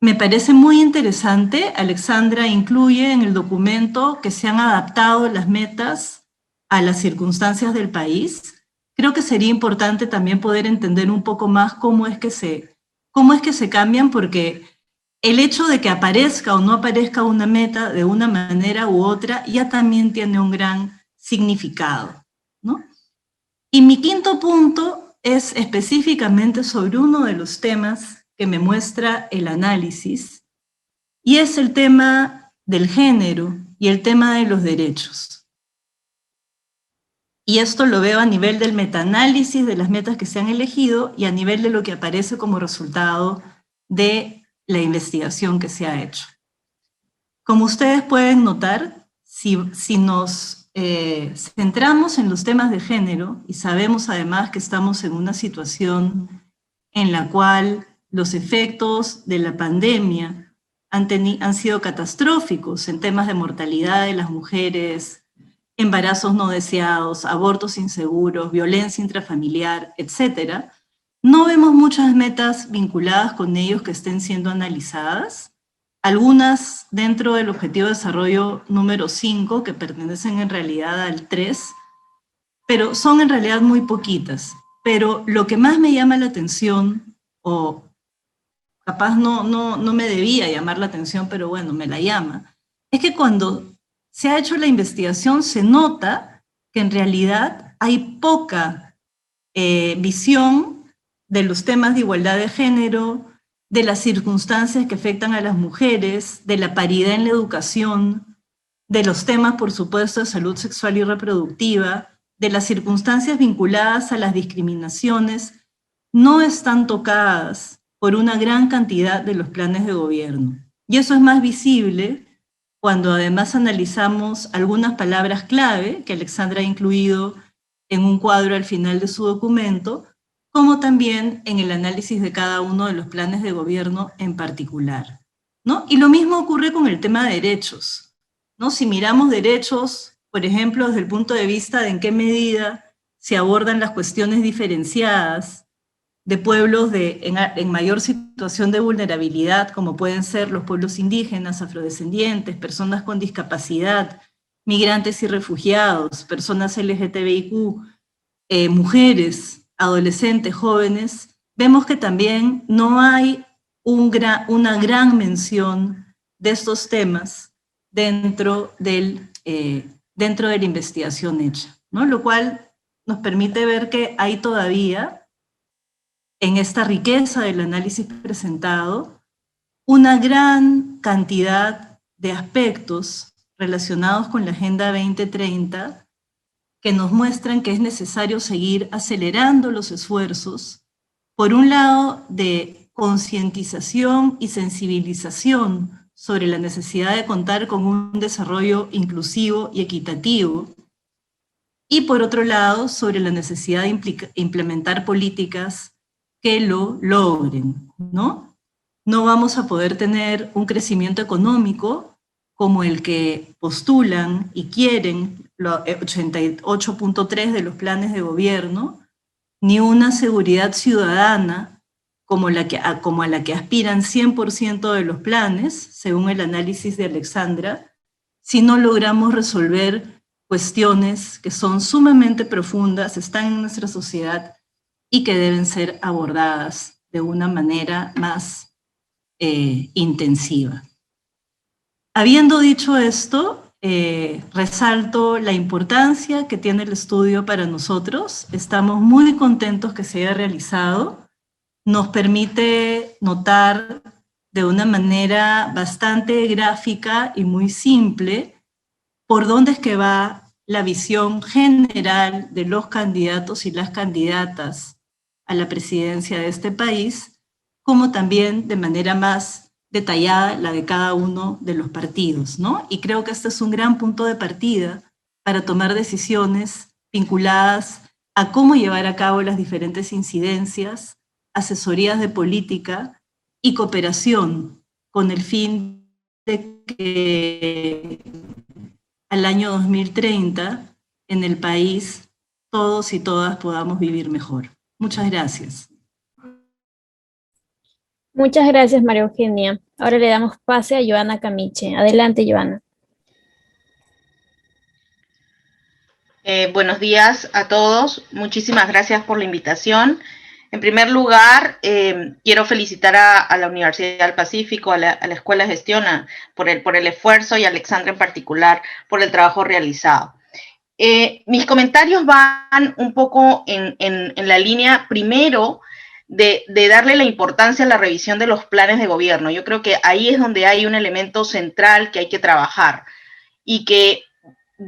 me parece muy interesante. Alexandra incluye en el documento que se han adaptado las metas a las circunstancias del país. Creo que sería importante también poder entender un poco más cómo es que se cambian, porque el hecho de que aparezca o no aparezca una meta de una manera u otra ya también tiene un gran significado, ¿no? Y mi quinto punto es específicamente sobre uno de los temas que me muestra el análisis, y es el tema del género y el tema de los derechos. Y esto lo veo a nivel del metaanálisis de las metas que se han elegido y a nivel de lo que aparece como resultado de la investigación que se ha hecho. Como ustedes pueden notar, si nos centramos en los temas de género y sabemos además que estamos en una situación en la cual los efectos de la pandemia han sido catastróficos en temas de mortalidad de las mujeres, embarazos no deseados, abortos inseguros, violencia intrafamiliar, etc., no vemos muchas metas vinculadas con ellos que estén siendo analizadas, algunas dentro del Objetivo de Desarrollo número 5, que pertenecen en realidad al 3, pero son en realidad muy poquitas. Pero lo que más me llama la atención, o capaz no me debía llamar la atención, pero bueno, me la llama, es que cuando se ha hecho la investigación se nota que en realidad hay poca visión de los temas de igualdad de género, de las circunstancias que afectan a las mujeres, de la paridad en la educación, de los temas, por supuesto, de salud sexual y reproductiva, de las circunstancias vinculadas a las discriminaciones, no están tocadas por una gran cantidad de los planes de gobierno. Y eso es más visible cuando además analizamos algunas palabras clave que Alexandra ha incluido en un cuadro al final de su documento, como también en el análisis de cada uno de los planes de gobierno en particular, ¿no? Y lo mismo ocurre con el tema de derechos, ¿no? Si miramos derechos, por ejemplo, desde el punto de vista de en qué medida se abordan las cuestiones diferenciadas de pueblos en mayor situación de vulnerabilidad, como pueden ser los pueblos indígenas, afrodescendientes, personas con discapacidad, migrantes y refugiados, personas LGTBIQ, mujeres, adolescentes, jóvenes, vemos que también no hay una gran mención de estos temas dentro de la investigación hecha, ¿no? Lo cual nos permite ver que hay todavía, en esta riqueza del análisis presentado, una gran cantidad de aspectos relacionados con la Agenda 2030 que nos muestran que es necesario seguir acelerando los esfuerzos, por un lado, de concientización y sensibilización sobre la necesidad de contar con un desarrollo inclusivo y equitativo, y por otro lado, sobre la necesidad de implementar políticas que lo logren, ¿no? No vamos a poder tener un crecimiento económico como el que postulan y quieren los 88.3 de los planes de gobierno, ni una seguridad ciudadana como a la que aspiran 100% de los planes, según el análisis de Alexandra, si no logramos resolver cuestiones que son sumamente profundas, están en nuestra sociedad y que deben ser abordadas de una manera más intensiva. Habiendo dicho esto, resalto la importancia que tiene el estudio para nosotros. Estamos muy contentos que se haya realizado. Nos permite notar de una manera bastante gráfica y muy simple por dónde es que va la visión general de los candidatos y las candidatas a la presidencia de este país, como también de manera más detallada la de cada uno de los partidos, ¿no? Y creo que este es un gran punto de partida para tomar decisiones vinculadas a cómo llevar a cabo las diferentes incidencias, asesorías de política y cooperación con el fin de que al año 2030 en el país todos y todas podamos vivir mejor. Muchas gracias. Muchas gracias, María Eugenia. Ahora le damos pase a Joana Camiche. Adelante, Joana. Buenos días a todos. Muchísimas gracias por la invitación. En primer lugar, quiero felicitar a la Universidad del Pacífico, a la Escuela de Gestión, por el esfuerzo, y a Alexandra en particular por el trabajo realizado. Mis comentarios van un poco en la línea, primero, de darle la importancia a la revisión de los planes de gobierno. Yo creo que ahí es donde hay un elemento central que hay que trabajar, y que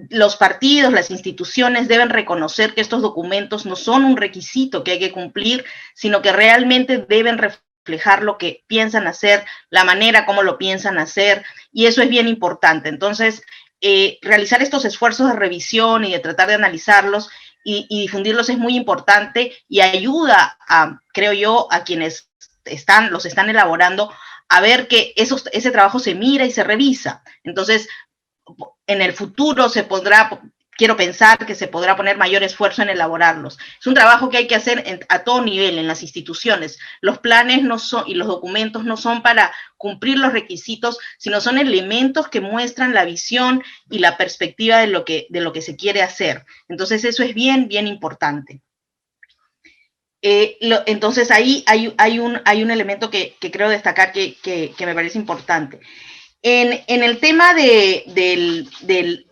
los partidos, las instituciones deben reconocer que estos documentos no son un requisito que hay que cumplir, sino que realmente deben reflejar lo que piensan hacer, la manera como lo piensan hacer, y eso es bien importante. Entonces, realizar estos esfuerzos de revisión y de tratar de analizarlos y difundirlos es muy importante, y ayuda a, creo yo, a quienes los están elaborando, a ver que ese trabajo se mira y se revisa. Entonces, en el futuro quiero pensar que se podrá poner mayor esfuerzo en elaborarlos. Es un trabajo que hay que hacer a todo nivel, en las instituciones. Los planes y los documentos no son para cumplir los requisitos, sino son elementos que muestran la visión y la perspectiva de lo que se quiere hacer. Entonces, eso es bien, bien importante. Entonces, ahí hay un elemento que creo destacar que me parece importante. En el tema de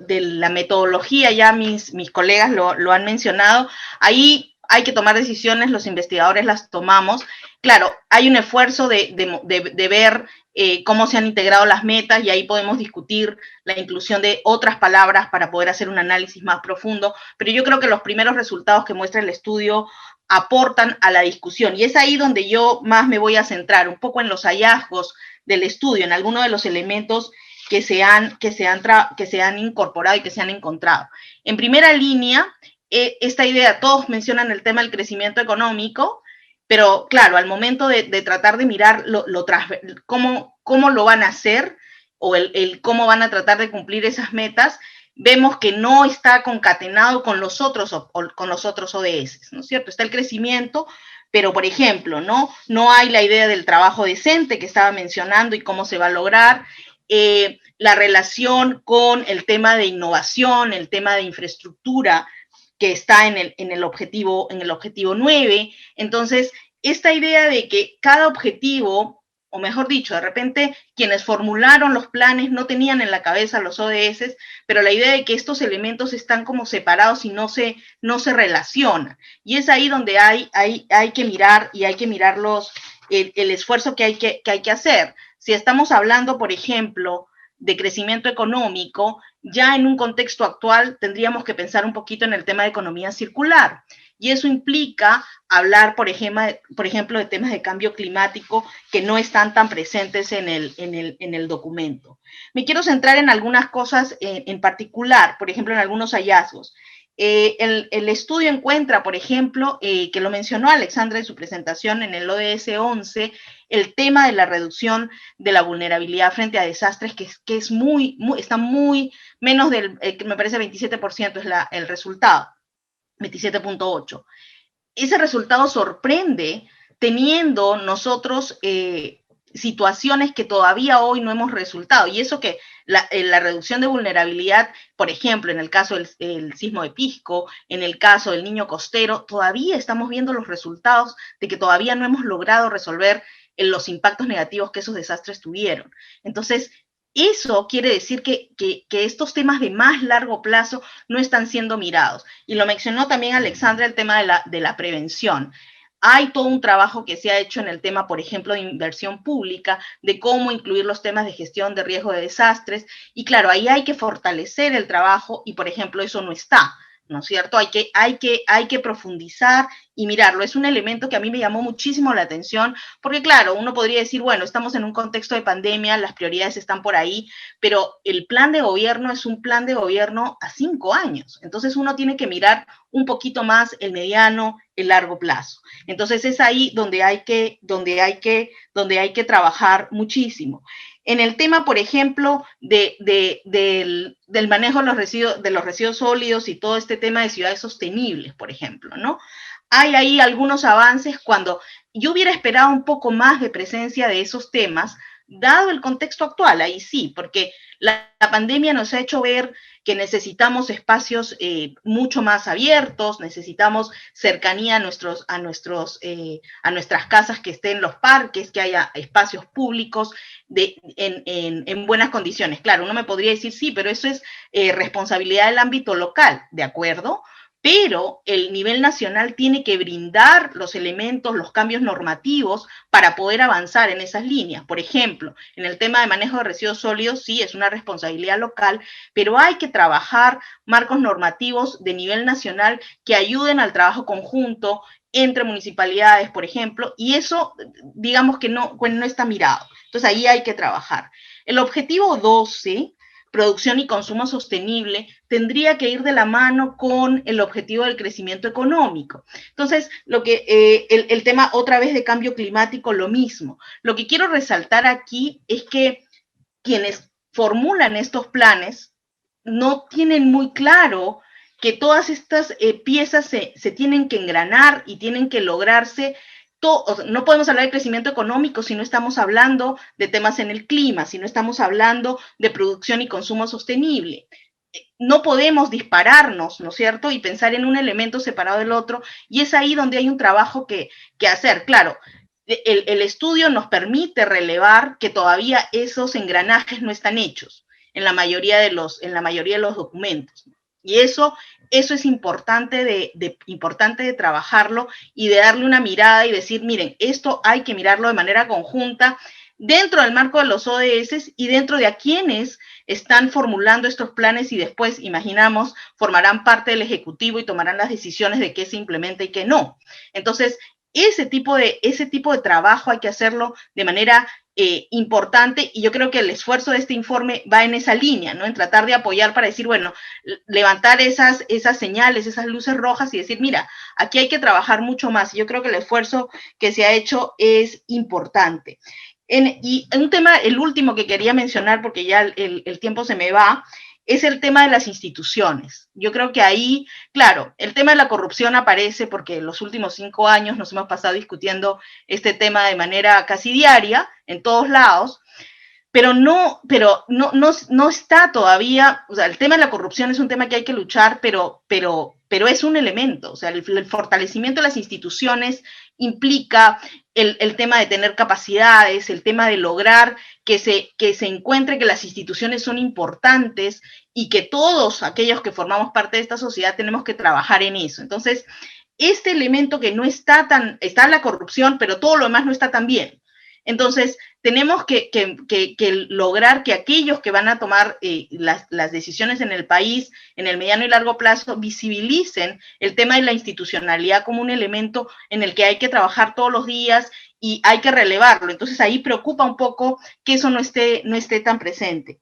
la metodología, ya mis colegas lo han mencionado, ahí hay que tomar decisiones, los investigadores las tomamos. Claro, hay un esfuerzo de ver cómo se han integrado las metas, y ahí podemos discutir la inclusión de otras palabras para poder hacer un análisis más profundo, pero yo creo que los primeros resultados que muestra el estudio aportan a la discusión, y es ahí donde yo más me voy a centrar, un poco en los hallazgos del estudio, en algunos de los elementos que se han incorporado y que se han encontrado. En primera línea, esta idea, todos mencionan el tema del crecimiento económico, pero claro, al momento de tratar de mirar cómo lo van a hacer, o cómo van a tratar de cumplir esas metas, vemos que no está concatenado con los otros ODS, ¿no es cierto? Está el crecimiento, pero, por ejemplo, no hay la idea del trabajo decente que estaba mencionando y cómo se va a lograr, la relación con el tema de innovación, el tema de infraestructura, que está en el objetivo 9. Entonces, esta idea de que cada objetivo, o mejor dicho, de repente quienes formularon los planes no tenían en la cabeza los ODS, pero la idea de que estos elementos están como separados y no se relacionan. Y es ahí donde hay que mirar, y hay que mirar el esfuerzo que hay que hacer. Si estamos hablando, por ejemplo, de crecimiento económico, ya en un contexto actual tendríamos que pensar un poquito en el tema de economía circular. Y eso implica hablar, por ejemplo, de temas de cambio climático que no están tan presentes en el documento. Me quiero centrar en algunas cosas en particular, por ejemplo, en algunos hallazgos. El estudio encuentra, por ejemplo, que lo mencionó Alexandra en su presentación en el ODS 11, el tema de la reducción de la vulnerabilidad frente a desastres, que es está muy menos del, me parece 27% es el resultado. 27.8. Ese resultado sorprende teniendo nosotros situaciones que todavía hoy no hemos resultado. Y eso que la reducción de vulnerabilidad, por ejemplo, en el caso del sismo de Pisco, en el caso del Niño Costero, todavía estamos viendo los resultados de que todavía no hemos logrado resolver los impactos negativos que esos desastres tuvieron. Entonces, eso quiere decir que estos temas de más largo plazo no están siendo mirados. Y lo mencionó también Alexandra, el tema de la prevención. Hay todo un trabajo que se ha hecho en el tema, por ejemplo, de inversión pública, de cómo incluir los temas de gestión de riesgo de desastres. Y claro, ahí hay que fortalecer el trabajo y, por ejemplo, eso no está, ¿no es cierto? Hay que profundizar y mirarlo. Es un elemento que a mí me llamó muchísimo la atención, porque claro, uno podría decir, bueno, estamos en un contexto de pandemia, las prioridades están por ahí, pero el plan de gobierno es un plan de gobierno a 5 años. Entonces uno tiene que mirar un poquito más el mediano, el largo plazo. Entonces es ahí donde hay que trabajar muchísimo. En el tema, por ejemplo, del manejo de los residuos sólidos y todo este tema de ciudades sostenibles, por ejemplo, ¿no? Hay ahí algunos avances cuando yo hubiera esperado un poco más de presencia de esos temas, dado el contexto actual, ahí sí, porque la pandemia nos ha hecho ver que necesitamos espacios mucho más abiertos, necesitamos cercanía a nuestras casas, que estén los parques, que haya espacios públicos en buenas condiciones. Claro, uno me podría decir, sí, pero eso es responsabilidad del ámbito local, ¿de acuerdo? Pero el nivel nacional tiene que brindar los elementos, los cambios normativos para poder avanzar en esas líneas. Por ejemplo, en el tema de manejo de residuos sólidos, sí, es una responsabilidad local, pero hay que trabajar marcos normativos de nivel nacional que ayuden al trabajo conjunto entre municipalidades, por ejemplo, y eso, digamos que no está mirado. Entonces, ahí hay que trabajar. El objetivo 12, producción y consumo sostenible, tendría que ir de la mano con el objetivo del crecimiento económico. Entonces, el tema otra vez de cambio climático, lo mismo. Lo que quiero resaltar aquí es que quienes formulan estos planes no tienen muy claro que todas estas piezas se tienen que engranar y tienen que lograrse. No podemos hablar de crecimiento económico si no estamos hablando de temas en el clima, si no estamos hablando de producción y consumo sostenible. No podemos dispararnos, ¿no es cierto?, y pensar en un elemento separado del otro, y es ahí donde hay un trabajo que hacer. Claro, el estudio nos permite relevar que todavía esos engranajes no están hechos en la mayoría de los documentos. Y eso es importante de trabajarlo y de darle una mirada y decir, miren, esto hay que mirarlo de manera conjunta dentro del marco de los ODS y dentro de a quienes están formulando estos planes y después, imaginamos, formarán parte del Ejecutivo y tomarán las decisiones de qué se implementa y qué no. Entonces, ese tipo de trabajo hay que hacerlo de manera importante, y yo creo que el esfuerzo de este informe va en esa línea, ¿no? En tratar de apoyar para decir, bueno, levantar esas señales, esas luces rojas y decir, mira, aquí hay que trabajar mucho más. Yo creo que el esfuerzo que se ha hecho es importante. Y un tema, el último que quería mencionar, porque ya el tiempo se me va, es el tema de las instituciones. Yo creo que ahí, claro, el tema de la corrupción aparece porque en los últimos 5 años nos hemos pasado discutiendo este tema de manera casi diaria, en todos lados, pero no está todavía, o sea, el tema de la corrupción es un tema que hay que luchar, pero es un elemento, o sea, el fortalecimiento de las instituciones implica el tema de tener capacidades, el tema de lograr que se encuentre que las instituciones son importantes y que todos aquellos que formamos parte de esta sociedad tenemos que trabajar en eso. Entonces, este elemento que no está está la corrupción, pero todo lo demás no está tan bien. Entonces, tenemos que lograr que aquellos que van a tomar las decisiones en el país, en el mediano y largo plazo, visibilicen el tema de la institucionalidad como un elemento en el que hay que trabajar todos los días y hay que relevarlo. Entonces, ahí preocupa un poco que eso no esté tan presente.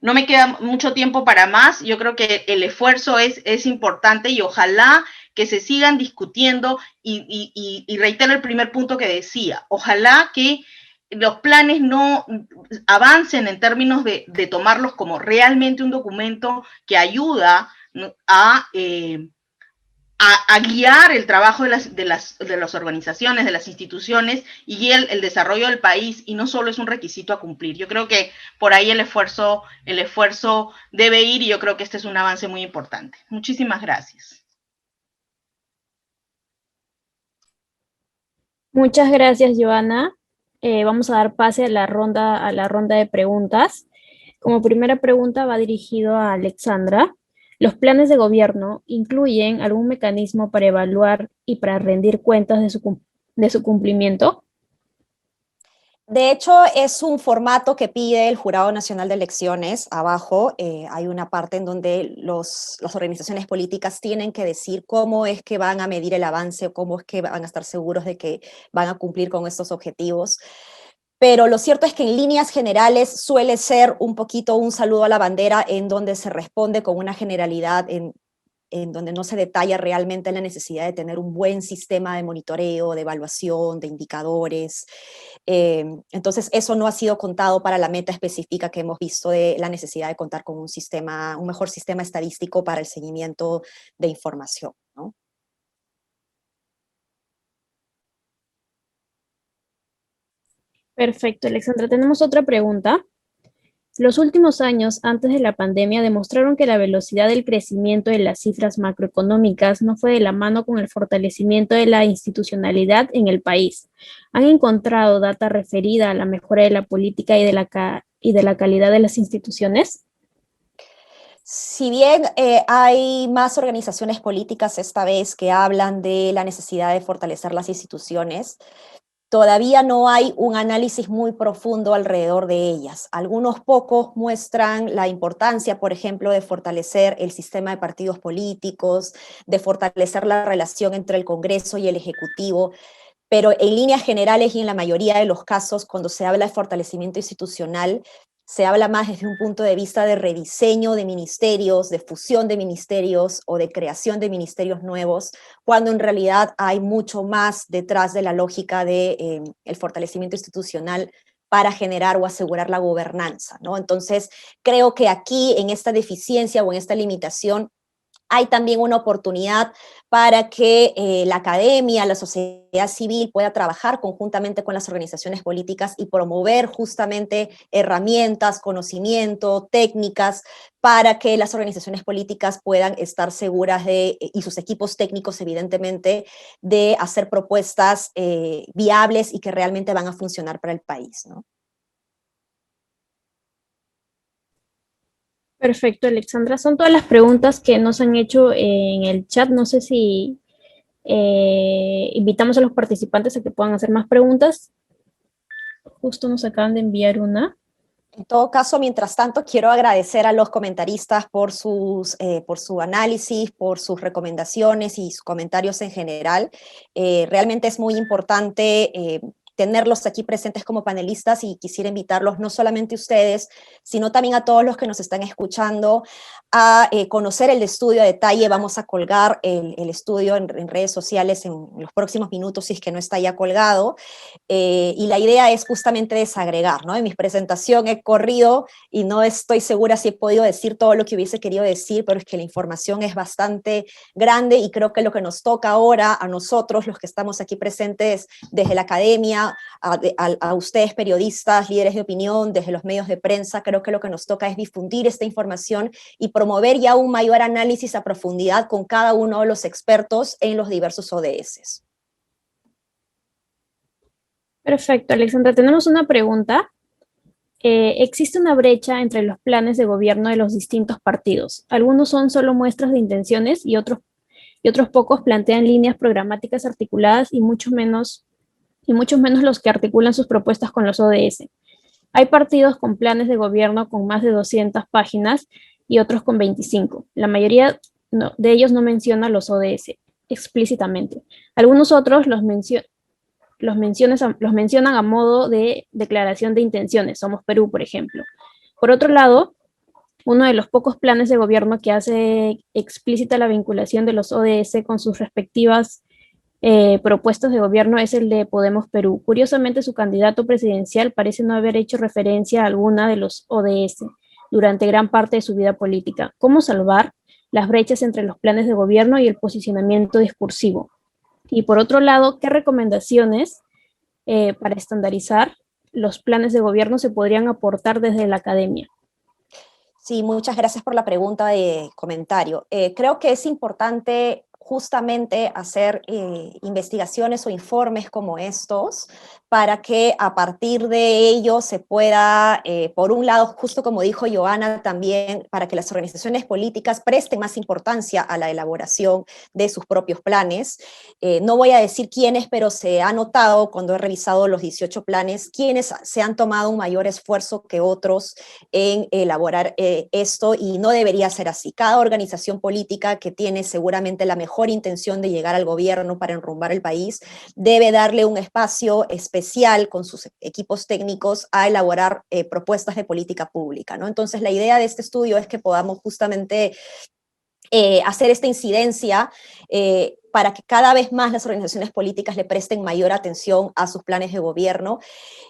No me queda mucho tiempo para más. Yo creo que el esfuerzo es importante y ojalá que se sigan discutiendo y reitero el primer punto que decía, ojalá que los planes no avancen en términos de tomarlos como realmente un documento que ayuda a guiar el trabajo de las organizaciones, de las instituciones y el desarrollo del país, y no solo es un requisito a cumplir. Yo creo que por ahí el esfuerzo debe ir, y yo creo que este es un avance muy importante. Muchísimas gracias. Muchas gracias, Joana. Vamos a dar pase a la ronda de preguntas. Como primera pregunta va dirigido a Alexandra. ¿Los planes de gobierno incluyen algún mecanismo para evaluar y para rendir cuentas de su cumplimiento? De hecho, es un formato que pide el Jurado Nacional de Elecciones. Abajo hay una parte en donde las organizaciones políticas tienen que decir cómo es que van a medir el avance, cómo es que van a estar seguros de que van a cumplir con estos objetivos. Pero lo cierto es que en líneas generales suele ser un poquito un saludo a la bandera en donde se responde con una generalidad en donde no se detalla realmente la necesidad de tener un buen sistema de monitoreo, de evaluación, de indicadores. Entonces, eso no ha sido contado para la meta específica que hemos visto de la necesidad de contar con un mejor sistema estadístico para el seguimiento de información, ¿no? Perfecto, Alexandra. Tenemos otra pregunta. Los últimos años antes de la pandemia demostraron que la velocidad del crecimiento de las cifras macroeconómicas no fue de la mano con el fortalecimiento de la institucionalidad en el país. ¿Han encontrado data referida a la mejora de la política y de la calidad de las instituciones? Si bien hay más organizaciones políticas esta vez que hablan de la necesidad de fortalecer las instituciones, todavía no hay un análisis muy profundo alrededor de ellas. Algunos pocos muestran la importancia, por ejemplo, de fortalecer el sistema de partidos políticos, de fortalecer la relación entre el Congreso y el Ejecutivo, pero en líneas generales y en la mayoría de los casos, cuando se habla de fortalecimiento institucional, se habla más desde un punto de vista de rediseño de ministerios, de fusión de ministerios o de creación de ministerios nuevos, cuando en realidad hay mucho más detrás de la lógica de el fortalecimiento institucional para generar o asegurar la gobernanza, ¿no? Entonces, creo que aquí, en esta deficiencia o en esta limitación, hay también una oportunidad para que la academia, la sociedad civil pueda trabajar conjuntamente con las organizaciones políticas y promover justamente herramientas, conocimiento, técnicas para que las organizaciones políticas puedan estar seguras y sus equipos técnicos evidentemente, de hacer propuestas viables y que realmente van a funcionar para el país, ¿no? Perfecto, Alexandra. Son todas las preguntas que nos han hecho en el chat. No sé si invitamos a los participantes a que puedan hacer más preguntas. Justo nos acaban de enviar una. En todo caso, mientras tanto, quiero agradecer a los comentaristas por su análisis, por sus recomendaciones y sus comentarios en general. Realmente es muy importante tenerlos aquí presentes como panelistas y quisiera invitarlos no solamente a ustedes, sino también a todos los que nos están escuchando a conocer el estudio a detalle. Vamos a colgar el estudio en redes sociales en los próximos minutos si es que no está ya colgado. Y la idea es justamente desagregar, ¿no? En mi presentación he corrido y no estoy segura si he podido decir todo lo que hubiese querido decir, pero es que la información es bastante grande y creo que lo que nos toca ahora a nosotros, los que estamos aquí presentes desde la academia, a ustedes periodistas, líderes de opinión, desde los medios de prensa, creo que lo que nos toca es difundir esta información y promover ya un mayor análisis a profundidad con cada uno de los expertos en los diversos ODS. Perfecto, Alexandra. Tenemos una pregunta. Existe una brecha entre los planes de gobierno de los distintos partidos. Algunos son solo muestras de intenciones y otros pocos plantean líneas programáticas articuladas y muchos menos los que articulan sus propuestas con los ODS. Hay partidos con planes de gobierno con más de 200 páginas y otros con 25. La mayoría de ellos no menciona los ODS explícitamente. Algunos otros los mencionan a modo de declaración de intenciones. Somos Perú, por ejemplo. Por otro lado, uno de los pocos planes de gobierno que hace explícita la vinculación de los ODS con sus respectivas propuestas de gobierno es el de Podemos Perú. Curiosamente, su candidato presidencial parece no haber hecho referencia a alguna de los ODS durante gran parte de su vida política. ¿Cómo salvar las brechas entre los planes de gobierno y el posicionamiento discursivo? Y por otro lado, ¿qué recomendaciones para estandarizar los planes de gobierno se podrían aportar desde la academia? Sí, muchas gracias por la pregunta y comentario. Creo que es importante justamente hacer investigaciones o informes como estos para que a partir de ello se pueda, por un lado, justo como dijo Joana también, para que las organizaciones políticas presten más importancia a la elaboración de sus propios planes. No voy a decir quiénes, pero se ha notado cuando he revisado los 18 planes, quiénes se han tomado un mayor esfuerzo que otros en elaborar esto, y no debería ser así. Cada organización política que tiene seguramente la mejor intención de llegar al gobierno para enrumbar el país debe darle un espacio especial con sus equipos técnicos a elaborar propuestas de política pública, ¿no? Entonces, la idea de este estudio es que podamos justamente hacer esta incidencia para que cada vez más las organizaciones políticas le presten mayor atención a sus planes de gobierno.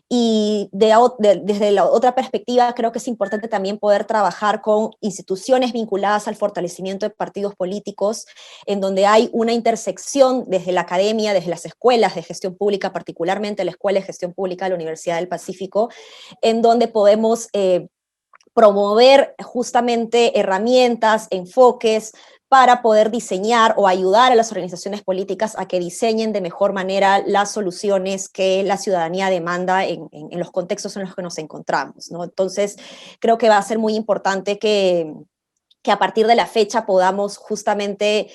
Y desde la otra perspectiva, creo que es importante también poder trabajar con instituciones vinculadas al fortalecimiento de partidos políticos, en donde hay una intersección desde la academia, desde las escuelas de gestión pública, particularmente la Escuela de Gestión Pública de la Universidad del Pacífico, en donde podemos promover justamente herramientas, enfoques, para poder diseñar o ayudar a las organizaciones políticas a que diseñen de mejor manera las soluciones que la ciudadanía demanda en los contextos en los que nos encontramos, ¿no? Entonces, creo que va a ser muy importante que a partir de la fecha podamos justamente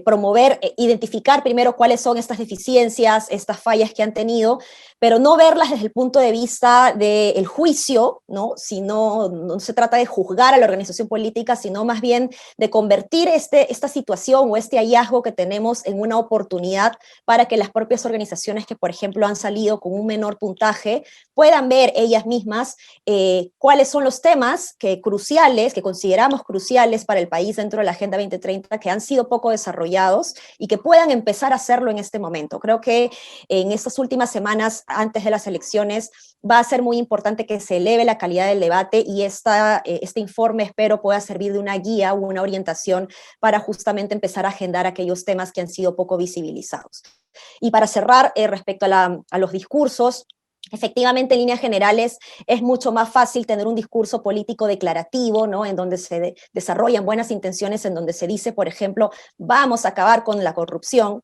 promover, identificar primero cuáles son estas deficiencias, estas fallas que han tenido, pero no verlas desde el punto de vista del juicio, ¿no? No se trata de juzgar a la organización política, sino más bien de convertir esta situación o este hallazgo que tenemos en una oportunidad para que las propias organizaciones que, por ejemplo, han salido con un menor puntaje, puedan ver ellas mismas cuáles son los temas que consideramos cruciales para el país dentro de la Agenda 2030, que han sido poco desarrollados y que puedan empezar a hacerlo en este momento. Creo que en estas últimas semanas, antes de las elecciones, va a ser muy importante que se eleve la calidad del debate, y este informe espero pueda servir de una guía o una orientación para justamente empezar a agendar aquellos temas que han sido poco visibilizados. Y para cerrar, respecto a los discursos, efectivamente, en líneas generales, es mucho más fácil tener un discurso político declarativo, ¿no? En donde se desarrollan buenas intenciones, en donde se dice, por ejemplo, vamos a acabar con la corrupción,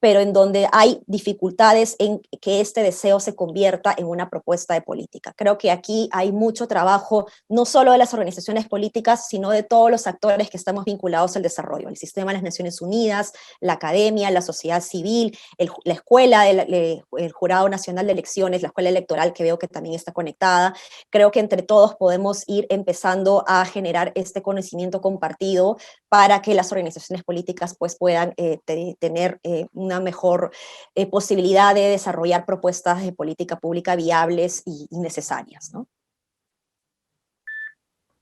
pero en donde hay dificultades en que este deseo se convierta en una propuesta de política. Creo que aquí hay mucho trabajo, no solo de las organizaciones políticas, sino de todos los actores que estamos vinculados al desarrollo, el sistema de las Naciones Unidas, la academia, la sociedad civil, la escuela, el Jurado Nacional de Elecciones, la escuela electoral, que veo que también está conectada. Creo que entre todos podemos ir empezando a generar este conocimiento compartido para que las organizaciones políticas pues puedan tener una mejor posibilidad de desarrollar propuestas de política pública viables y necesarias, ¿no?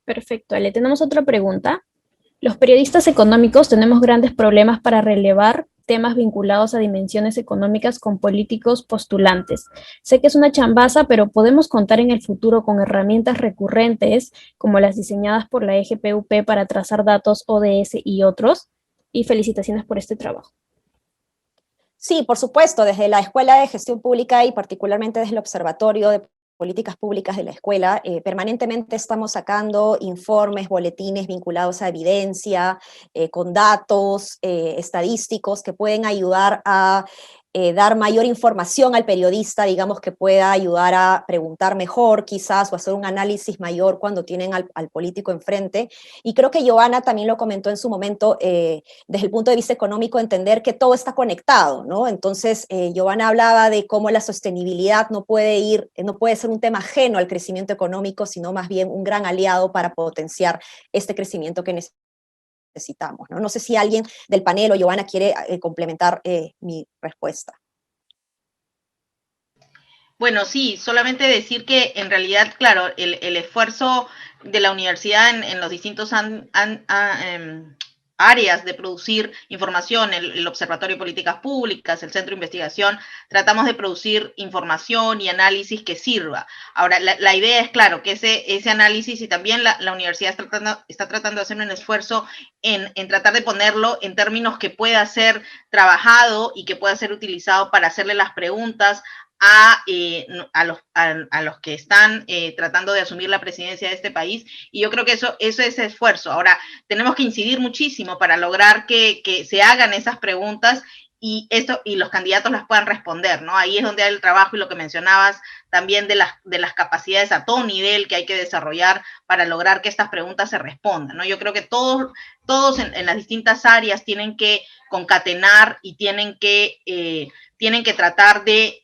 Perfecto, Ale. Tenemos otra pregunta. Los periodistas económicos tenemos grandes problemas para relevar temas vinculados a dimensiones económicas con políticos postulantes. Sé que es una chambaza, pero podemos contar en el futuro con herramientas recurrentes como las diseñadas por la EGPUP para trazar datos ODS y otros. Y felicitaciones por este trabajo. Sí, por supuesto, desde la Escuela de Gestión Pública y particularmente desde el Observatorio de Políticas Públicas de la Escuela, permanentemente estamos sacando informes, boletines vinculados a evidencia, con datos estadísticos que pueden ayudar a dar mayor información al periodista, digamos, que pueda ayudar a preguntar mejor quizás o hacer un análisis mayor cuando tienen al político enfrente. Y creo que Giovanna también lo comentó en su momento, desde el punto de vista económico, entender que todo está conectado, ¿no? Entonces, Giovanna hablaba de cómo la sostenibilidad no puede ser un tema ajeno al crecimiento económico, sino más bien un gran aliado para potenciar este crecimiento que necesitamos, ¿no? No sé si alguien del panel o Giovanna quiere complementar mi respuesta. Bueno, sí, solamente decir que en realidad, claro, el esfuerzo de la universidad en los distintos áreas de producir información, el Observatorio de Políticas Públicas, el Centro de Investigación, tratamos de producir información y análisis que sirva. Ahora, la idea es, claro, que ese análisis, y también la universidad está tratando de hacer un esfuerzo en tratar de ponerlo en términos que pueda ser trabajado y que pueda ser utilizado para hacerle las preguntas a los que están tratando de asumir la presidencia de este país, y yo creo que eso es esfuerzo. Ahora, tenemos que incidir muchísimo para lograr que se hagan esas preguntas y los candidatos las puedan responder, ¿no? Ahí es donde hay el trabajo y lo que mencionabas también de las capacidades a todo nivel que hay que desarrollar para lograr que estas preguntas se respondan, ¿no? Yo creo que todos en las distintas áreas tienen que concatenar y tienen que tratar de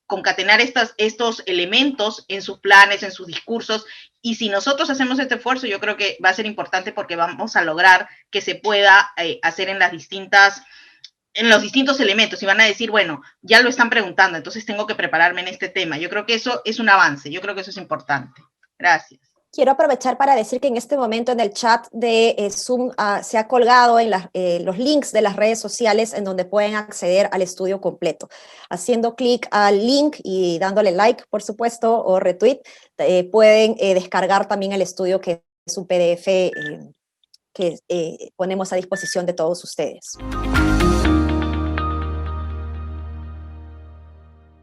concatenar estos elementos en sus planes, en sus discursos, y si nosotros hacemos este esfuerzo, yo creo que va a ser importante porque vamos a lograr que se pueda hacer en los distintos elementos, y van a decir, bueno, ya lo están preguntando, entonces tengo que prepararme en este tema. Yo creo que eso es un avance, yo creo que eso es importante. Gracias. Quiero aprovechar para decir que en este momento en el chat de Zoom se ha colgado en los links de las redes sociales en donde pueden acceder al estudio completo. Haciendo clic al link y dándole like, por supuesto, o retweet, pueden descargar también el estudio, que es un PDF que ponemos a disposición de todos ustedes.